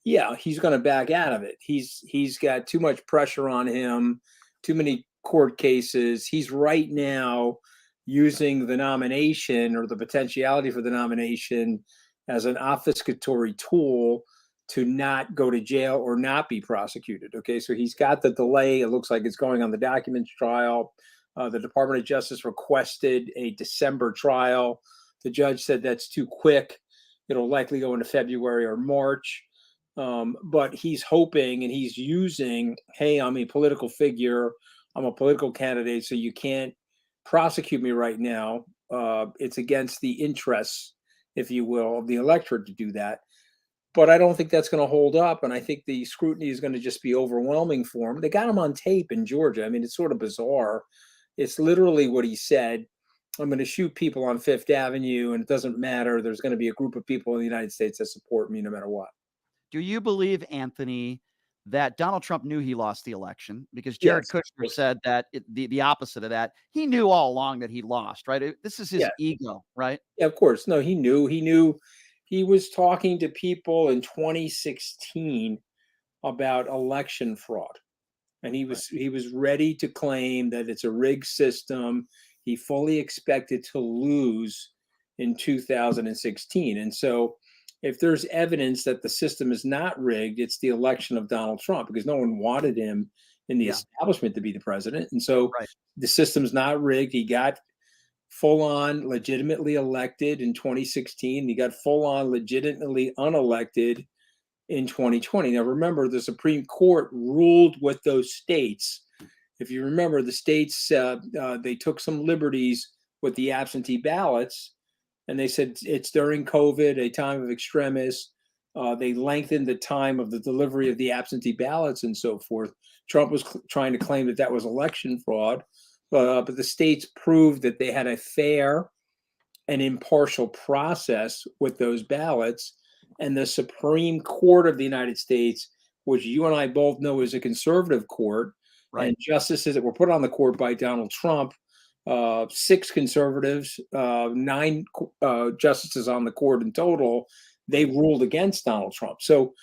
Yeah, he's going to back out of it. He's got too much pressure on him, too many court cases. He's right now using the nomination or the potentiality for the nomination as an obfuscatory tool to not go to jail or not be prosecuted. Okay, so he's got the delay. It looks like it's going on the documents trial. The Department of Justice requested a December trial. The judge said that's too quick. It'll likely go into February or March. But he's hoping and he's using, hey, I'm a political figure. I'm a political candidate, so you can't prosecute me right now. It's against the interests, if you will, of the electorate to do that. But I don't think that's going to hold up. And I think the scrutiny is going to just be overwhelming for him. They got him on tape in Georgia. I mean, it's sort of bizarre. It's literally what he said. I'm going to shoot people on Fifth Avenue, and it doesn't matter. There's going to be a group of people in the United States that support me no matter what. Do you believe, Anthony, that Donald Trump knew he lost the election? Because Jared Kushner said that the opposite of that. He knew all along that he lost, right? This is his ego, right? Yeah, of course. No, he knew. He was talking to people in 2016 about election fraud. And he was ready to claim that it's a rigged system. he fully expected to lose in 2016. And so if there's evidence that the system is not rigged, it's the election of Donald Trump, because no one wanted him in the establishment to be the president. And so the system's not rigged. He got full on legitimately elected in 2016. He got full on legitimately unelected in 2020. Now, remember, the Supreme Court ruled with those states. If you remember, the states, they took some liberties with the absentee ballots, and they said it's during COVID, a time of extremis. They lengthened the time of the delivery of the absentee ballots and so forth. Trump was trying to claim that that was election fraud, but the states proved that they had a fair and impartial process with those ballots. And the Supreme Court of the United States, which you and I both know is a conservative court, and justices that were put on the court by Donald Trump, 6 conservatives, 9 justices on the court in total, they ruled against Donald Trump. So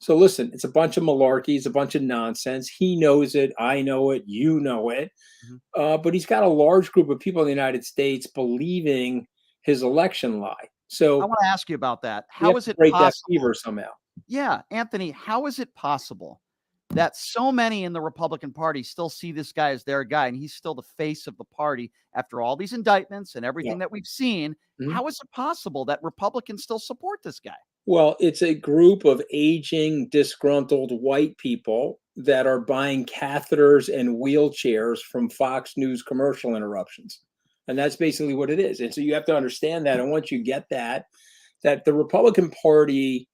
listen, it's a bunch of malarkey, it's a bunch of nonsense. He knows it, I know it, you know it. But he's got a large group of people in the United States believing his election lie. So I want to ask you about that. How is it break that possible? fever somehow? Yeah, Anthony, how is it possible that so many in the Republican Party still see this guy as their guy, and he's still the face of the party after all these indictments and everything that we've seen? How is it possible that Republicans still support this guy? Well, it's a group of aging, disgruntled white people that are buying catheters and wheelchairs from Fox News commercial interruptions. And that's basically what it is. And so you have to understand that. And once you get that the Republican Party,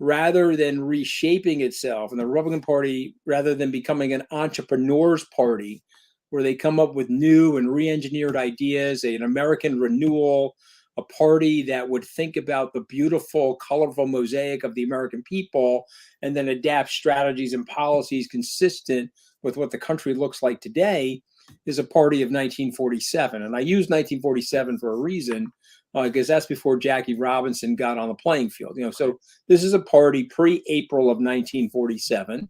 rather than reshaping itself, and the Republican Party, rather than becoming an entrepreneur's party where they come up with new and re-engineered ideas, an American renewal, a party that would think about the beautiful, colorful mosaic of the American people and then adapt strategies and policies consistent with what the country looks like today, is a party of 1947. And I use 1947 for a reason, because that's before Jackie Robinson got on the playing field. So this is a party pre-April of 1947,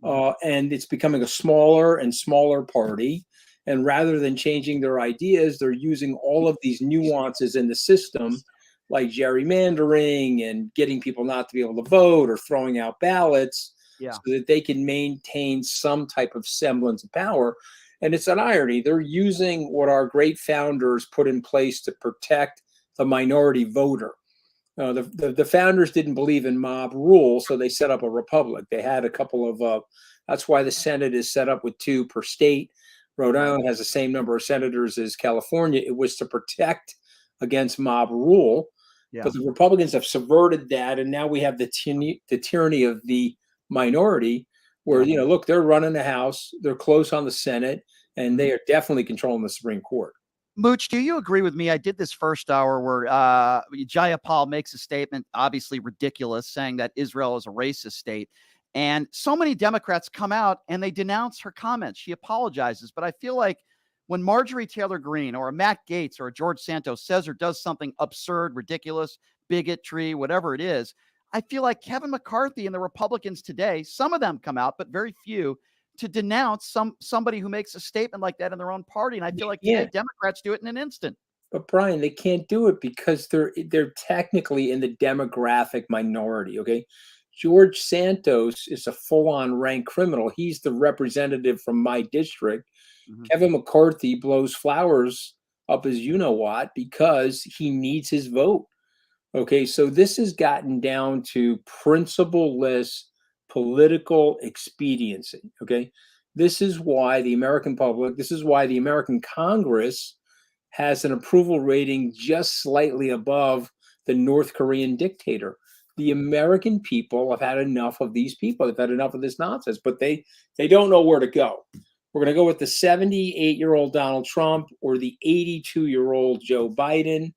and it's becoming a smaller and smaller party. And rather than changing their ideas, they're using all of these nuances in the system, like gerrymandering and getting people not to be able to vote or throwing out ballots, so that they can maintain some type of semblance of power. And it's an irony. They're using what our great founders put in place to protect the minority voter. The founders didn't believe in mob rule, so they set up a republic. They had a couple of, that's why the Senate is set up with 2 per state. Rhode Island has the same number of senators as California. It was to protect against mob rule. But the Republicans have subverted that, and now we have the tyranny of the minority, where, look, they're running the House, they're close on the Senate, and they are definitely controlling the Supreme Court. Mooch, do you agree with me? I did this first hour where Jayapal makes a statement, obviously ridiculous, saying that Israel is a racist state. And so many Democrats come out and they denounce her comments. She apologizes. But I feel like when Marjorie Taylor Greene or a Matt Gaetz or a George Santos says or does something absurd, ridiculous, bigotry, whatever it is, I feel like Kevin McCarthy and the Republicans today, some of them come out, but very few, to denounce somebody who makes a statement like that in their own party. And I feel like today Democrats do it in an instant. But Brian, they can't do it because they're technically in the demographic minority. Okay, George Santos is a full-on rank criminal. He's the representative from my district. Kevin McCarthy blows flowers up as you know what because he needs his vote. Okay, so this has gotten down to principle-less political expediency. Okay, this is why the American public, this is why the American Congress has an approval rating just slightly above the North Korean dictator. The American people have had enough of these people. They've had enough of this nonsense, but they don't know where to go. We're going to go with the 78-year-old Donald Trump or the 82-year-old Joe Biden.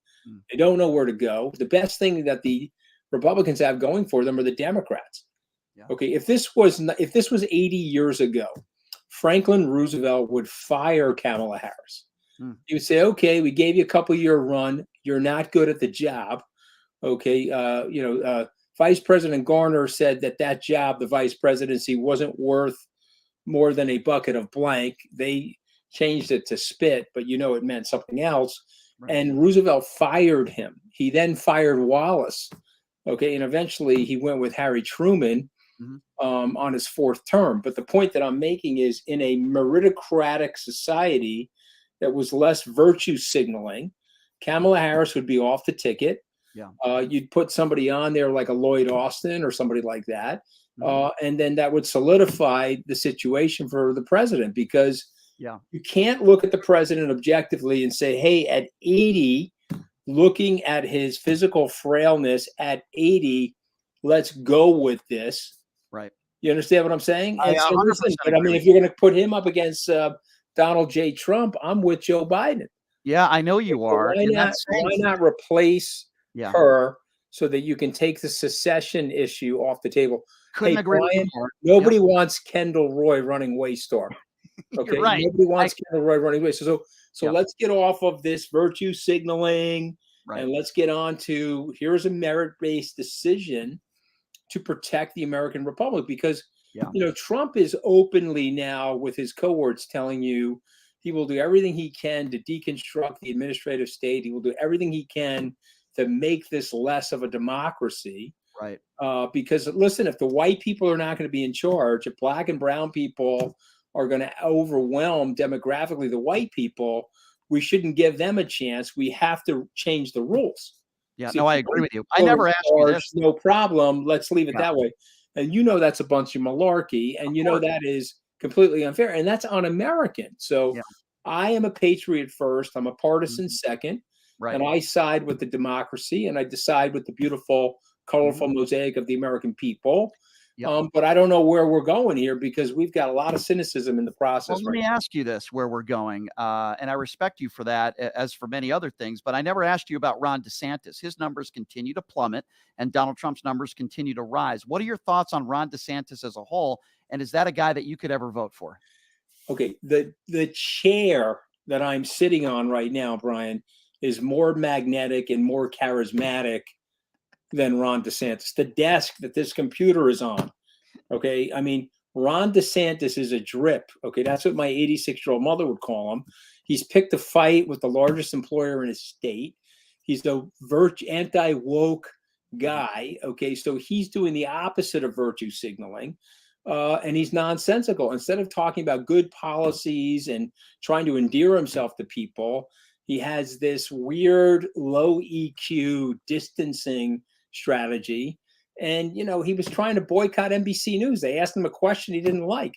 They don't know where to go. The best thing that the Republicans have going for them are the Democrats. Okay, if this was 80 years ago, Franklin Roosevelt would fire Kamala Harris. He would say, "Okay, we gave you a couple-year run. You're not good at the job." Okay, Vice President Garner said that job, the vice presidency, wasn't worth more than a bucket of blank. They changed it to spit, but it meant something else. Right. And Roosevelt fired him. He then fired Wallace. Okay. And eventually he went with Harry Truman on his fourth term. But the point that I'm making is, in a meritocratic society that was less virtue signaling, Kamala Harris would be off the ticket. Yeah. You'd put somebody on there like a Lloyd Austin or somebody like that. And then that would solidify the situation for the president, because you can't look at the president objectively and say, hey, at 80, looking at his physical frailness at 80, let's go with this. Right. You understand what I'm saying? I And so 100% listen, but I mean, agree. if you're going to put him up against Donald J. Trump, I'm with Joe Biden. Yeah, I know you are. Why and not, that's why not replace Yeah. her so that you can take the secession issue off the table? Couldn't Hey, agree with you Brian, more. nobody Yep. wants Kendall Roy running Waystar. Okay, You're right. nobody wants Kendall Roy running Waystar. So Yep. let's get off of this virtue signaling, Right. and let's get on to, here's a merit-based decision to protect the American Republic, because Trump is openly now with his cohorts telling you he will do everything he can to deconstruct the administrative state. He will do everything he can to make this less of a democracy. Right. Because listen, if the white people are not going to be in charge, if black and brown people are going to overwhelm demographically the white people, we shouldn't give them a chance. We have to change the rules. Yeah, See, no, I if agree with you. people I never are in asked you charge, this. No problem. Let's leave it Yeah. that way. And that's a bunch of malarkey, and course. that is completely unfair, and that's un-American. So I am a patriot first. I'm a partisan second. Right. And I side with the democracy, and I decide with the beautiful, colorful mosaic of the American people. But I don't know where we're going here, because we've got a lot of cynicism in the process. Well, let me ask you this, where we're going, and I respect you for that, as for many other things, but I never asked you about Ron DeSantis. His numbers continue to plummet, and Donald Trump's numbers continue to rise. What are your thoughts on Ron DeSantis as a whole, and is that a guy that you could ever vote for? Okay, the chair that I'm sitting on right now, Brian, is more magnetic and more charismatic than Ron DeSantis. The desk that this computer is on, okay? I mean, Ron DeSantis is a drip, okay? That's what my 86-year-old mother would call him. He's picked a fight with the largest employer in his state. He's the anti-woke guy, okay? So he's doing the opposite of virtue signaling. And he's nonsensical. Instead of talking about good policies and trying to endear himself to people, he has this weird low EQ distancing strategy. And, he was trying to boycott NBC News. They asked him a question he didn't like.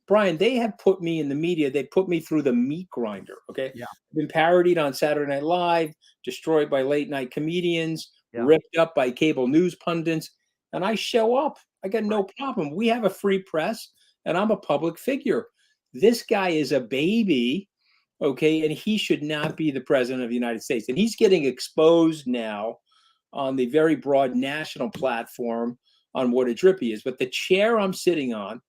Brian, they have put me in the media. They put me through the meat grinder. Okay. Yeah. I've been parodied on Saturday Night Live, destroyed by late night comedians, ripped up by cable news pundits. And I show up. I got no problem. We have a free press, and I'm a public figure. This guy is a baby, okay, and he should not be the president of the United States. And he's getting exposed now on the very broad national platform on what a drip he is. But the chair I'm sitting on,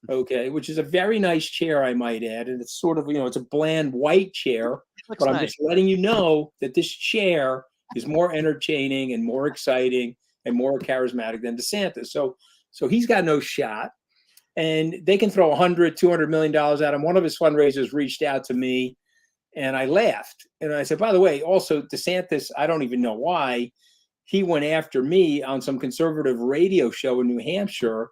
okay, which is a very nice chair, I might add, and it's sort of, it's a bland white chair, but I'm just letting you know that this chair is more entertaining and more exciting and more charismatic than DeSantis. So he's got no shot, and they can throw $100-200 million at him. One of his fundraisers reached out to me, and I laughed. And I said, by the way, also DeSantis, I don't even know why, he went after me on some conservative radio show in New Hampshire,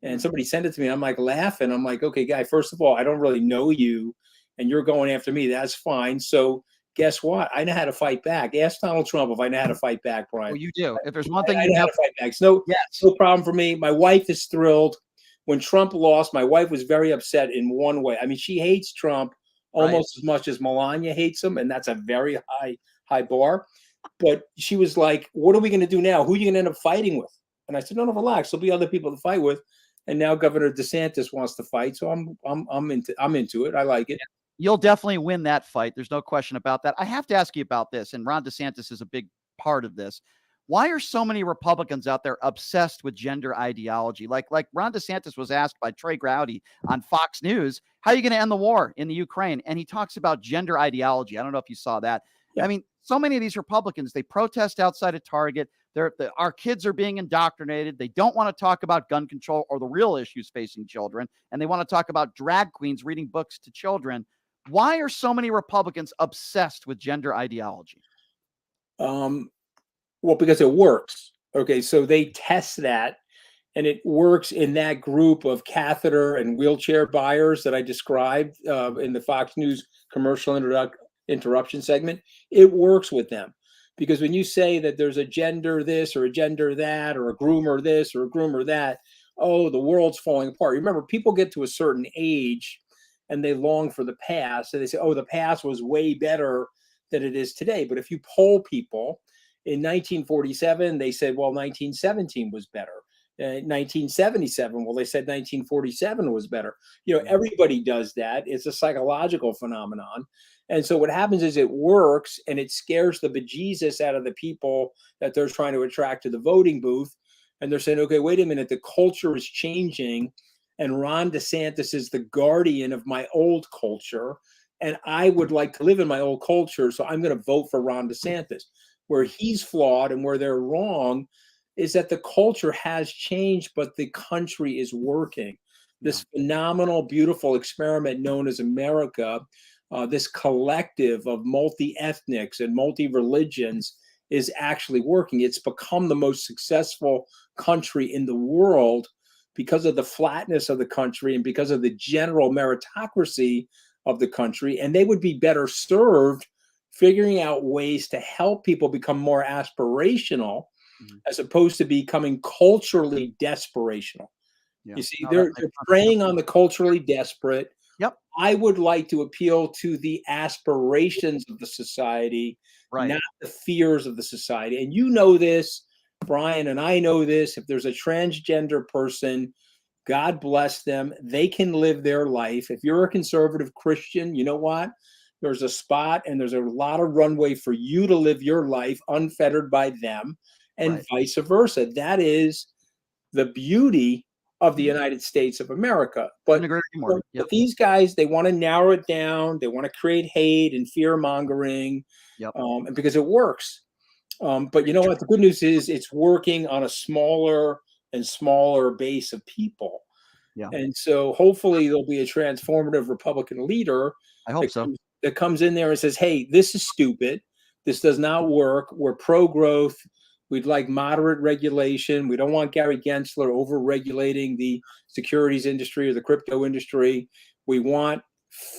and somebody sent it to me. I'm like laughing. I'm like, okay, guy, first of all, I don't really know you, and you're going after me. That's fine. So guess what? I know how to fight back. Ask Donald Trump if I know how to fight back, Brian. Well, you do. If there's one thing I you know how know, to fight back. So no problem for me. My wife is thrilled. When Trump lost, my wife was very upset in one way. I mean, she hates Trump almost as much as Melania hates him, and that's a very high bar. But she was like, "What are we going to do now? Who are you going to end up fighting with?" And I said, "No, relax. There'll be other people to fight with." And now Governor DeSantis wants to fight, so I'm into it. I like it. you'll definitely win that fight. There's no question about that. I have to ask you about this, and Ron DeSantis is a big part of this. Why are so many Republicans out there obsessed with gender ideology? Like Ron DeSantis was asked by Trey Gowdy on Fox News, how are you going to end the war in the Ukraine? And he talks about gender ideology. I don't know if you saw that. Yeah. I mean, so many of these Republicans, they protest outside of Target. Our kids are being indoctrinated. They don't want to talk about gun control or the real issues facing children, and they want to talk about drag queens reading books to children. Why are so many Republicans obsessed with gender ideology? Well, because it works. Okay, so they test that, and it works in that group of catheter and wheelchair buyers that I described in the Fox News commercial interruption segment. It works with them. Because when you say that there's a gender this or a gender that or a groomer this or a groomer that, oh, the world's falling apart. Remember, people get to a certain age and they long for the past. And they say, oh, the past was way better than it is today. But if you poll people in 1947, they said, well, 1917 was better. 1977, well, they said 1947 was better. Everybody does that. It's a psychological phenomenon. And so what happens is it works, and it scares the bejesus out of the people that they're trying to attract to the voting booth. And they're saying, okay, wait a minute, the culture is changing, and Ron DeSantis is the guardian of my old culture, and I would like to live in my old culture, so I'm going to vote for Ron DeSantis. Where he's flawed and where they're wrong is that the culture has changed, but the country is working. This phenomenal, beautiful experiment known as America, this collective of multi-ethnics and multi-religions is actually working. It's become the most successful country in the world because of the flatness of the country and because of the general meritocracy of the country. And they would be better served figuring out ways to help people become more aspirational as opposed to becoming culturally desperational. Yeah. You see, they're preying on the culturally desperate. Yep. I would like to appeal to the aspirations of the society, not the fears of the society. And you know this, Brian, and I know this. If there's a transgender person, God bless them. They can live their life. If you're a conservative Christian, you know what? There's a spot and there's a lot of runway for you to live your life unfettered by them, and vice versa. That is the beauty of the United States of America. But these guys, they want to narrow it down. They want to create hate and fear mongering, and because it works. But you know what? The good news is it's working on a smaller and smaller base of people. Yeah. And so hopefully there'll be a transformative Republican leader. I hope so. That comes in there and says, hey, this is stupid. This does not work. We're pro-growth. We'd like moderate regulation. We don't want Gary Gensler over-regulating the securities industry or the crypto industry. We want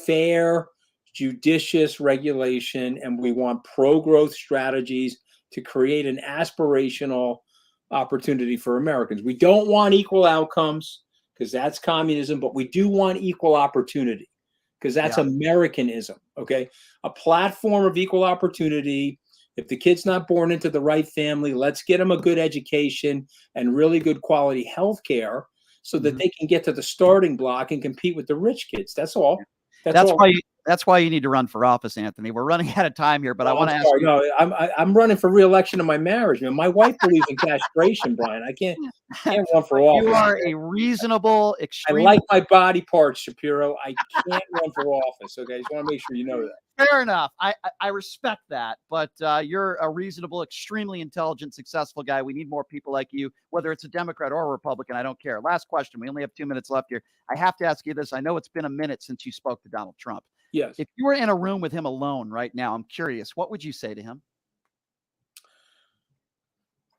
fair, judicious regulation, and we want pro-growth strategies to create an aspirational opportunity for Americans. We don't want equal outcomes because that's communism, but we do want equal opportunity because that's Americanism, okay? A platform of equal opportunity. If the kid's not born into the right family, let's get them a good education and really good quality health care so that they can get to the starting block and compete with the rich kids. That's all. That's why you need to run for office, Anthony. We're running out of time here, but I want to ask you. No, I'm running for re-election in my marriage, man. My wife believes in castration, Brian. I can't run for office. You are a reasonable, I like my body parts, Shapiro. I can't run for office. Okay, I just want to make sure you know that. Fair enough. I respect that, but you're a reasonable, extremely intelligent, successful guy. We need more people like you, whether it's a Democrat or a Republican. I don't care. Last question. We only have 2 minutes left here. I have to ask you this. I know it's been a minute since you spoke to Donald Trump. Yes. If you were in a room with him alone right now, I'm curious, what would you say to him?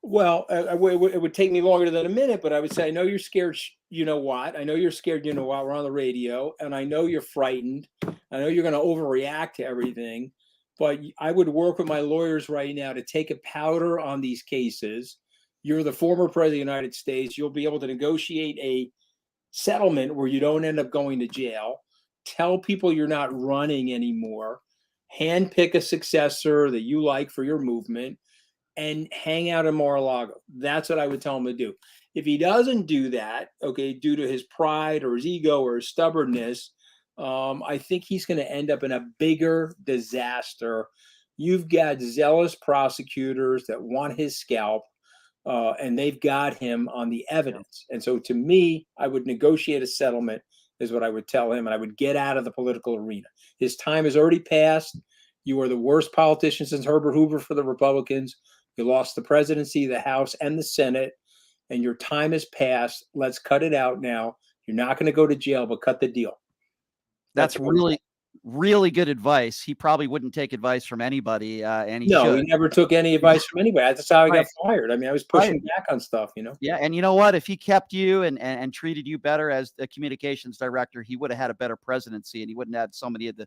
Well, it would take me longer than a minute, but I would say, I know you're scared. You know what? I know you're scared. You know what? We're on the radio, and I know you're frightened. I know you're going to overreact to everything, but I would work with my lawyers right now to take a powder on these cases. You're the former president of the United States. You'll be able to negotiate a settlement where you don't end up going to jail. Tell people you're not running anymore. Handpick a successor that you like for your movement and hang out in Mar-a-Lago. That's what I would tell him to do. If he doesn't do that, okay, due to his pride or his ego or his stubbornness, I think he's going to end up in a bigger disaster. You've got zealous prosecutors that want his scalp, and they've got him on the evidence. And so to me, I would negotiate a settlement is what I would tell him, and I would get out of the political arena. His time has already passed. You are the worst politician since Herbert Hoover for the Republicans. You lost the presidency, the House, and the Senate, and your time has passed. Let's cut it out now. You're not going to go to jail, but cut the deal. That's really, really good advice. He probably wouldn't take advice from anybody, and he No, should. he never took any advice from anybody. That's how I got Right. fired. I mean, I was pushing Right. back on stuff, Yeah, and you know what? If he kept you and treated you better as the communications director, he would have had a better presidency, and he wouldn't have had so many of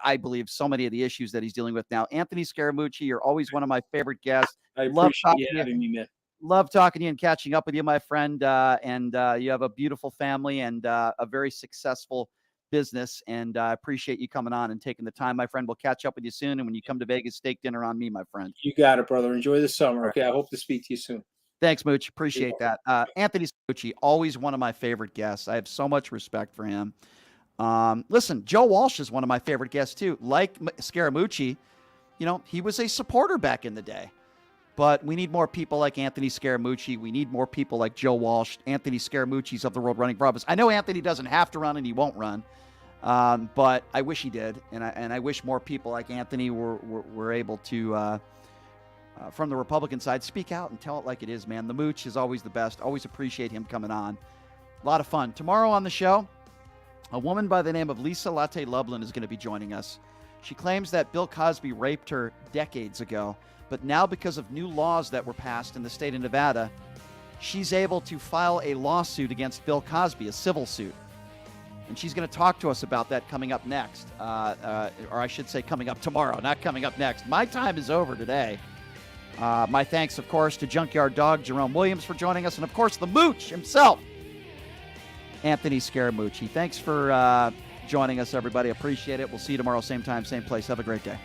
I believe, so many of the issues that he's dealing with now. Anthony Scaramucci, you're always one of my favorite guests. I Love appreciate talking you to you. having me, man. Love talking to you and catching up with you, my friend. And you have a beautiful family and a very successful business. And I appreciate you coming on and taking the time, my friend. We'll catch up with you soon. And when you come to Vegas, steak dinner on me, my friend. You got it, brother. Enjoy the summer. Okay, I hope to speak to you soon. Thanks, Mooch. Appreciate that. Anthony Scaramucci, always one of my favorite guests. I have so much respect for him. Listen, Joe Walsh is one of my favorite guests too. Like Scaramucci, he was a supporter back in the day. But we need more people like Anthony Scaramucci. We need more people like Joe Walsh. Anthony Scaramucci's of the World Running Brothers. I know Anthony doesn't have to run and he won't run, but I wish he did. And I wish more people like Anthony were able to, from the Republican side, speak out and tell it like it is, man. The Mooch is always the best. Always appreciate him coming on. A lot of fun. Tomorrow on the show, a woman by the name of Lisa Latte Lublin is going to be joining us. She claims that Bill Cosby raped her decades ago. But now, because of new laws that were passed in the state of Nevada, she's able to file a lawsuit against Bill Cosby, a civil suit. And she's going to talk to us about that coming up next. Or I should say coming up tomorrow, not coming up next. My time is over today. My thanks, of course, to Junkyard Dog Jerome Williams for joining us. And, of course, the Mooch himself, Anthony Scaramucci. Thanks for joining us, everybody. Appreciate it. We'll see you tomorrow, same time, same place. Have a great day.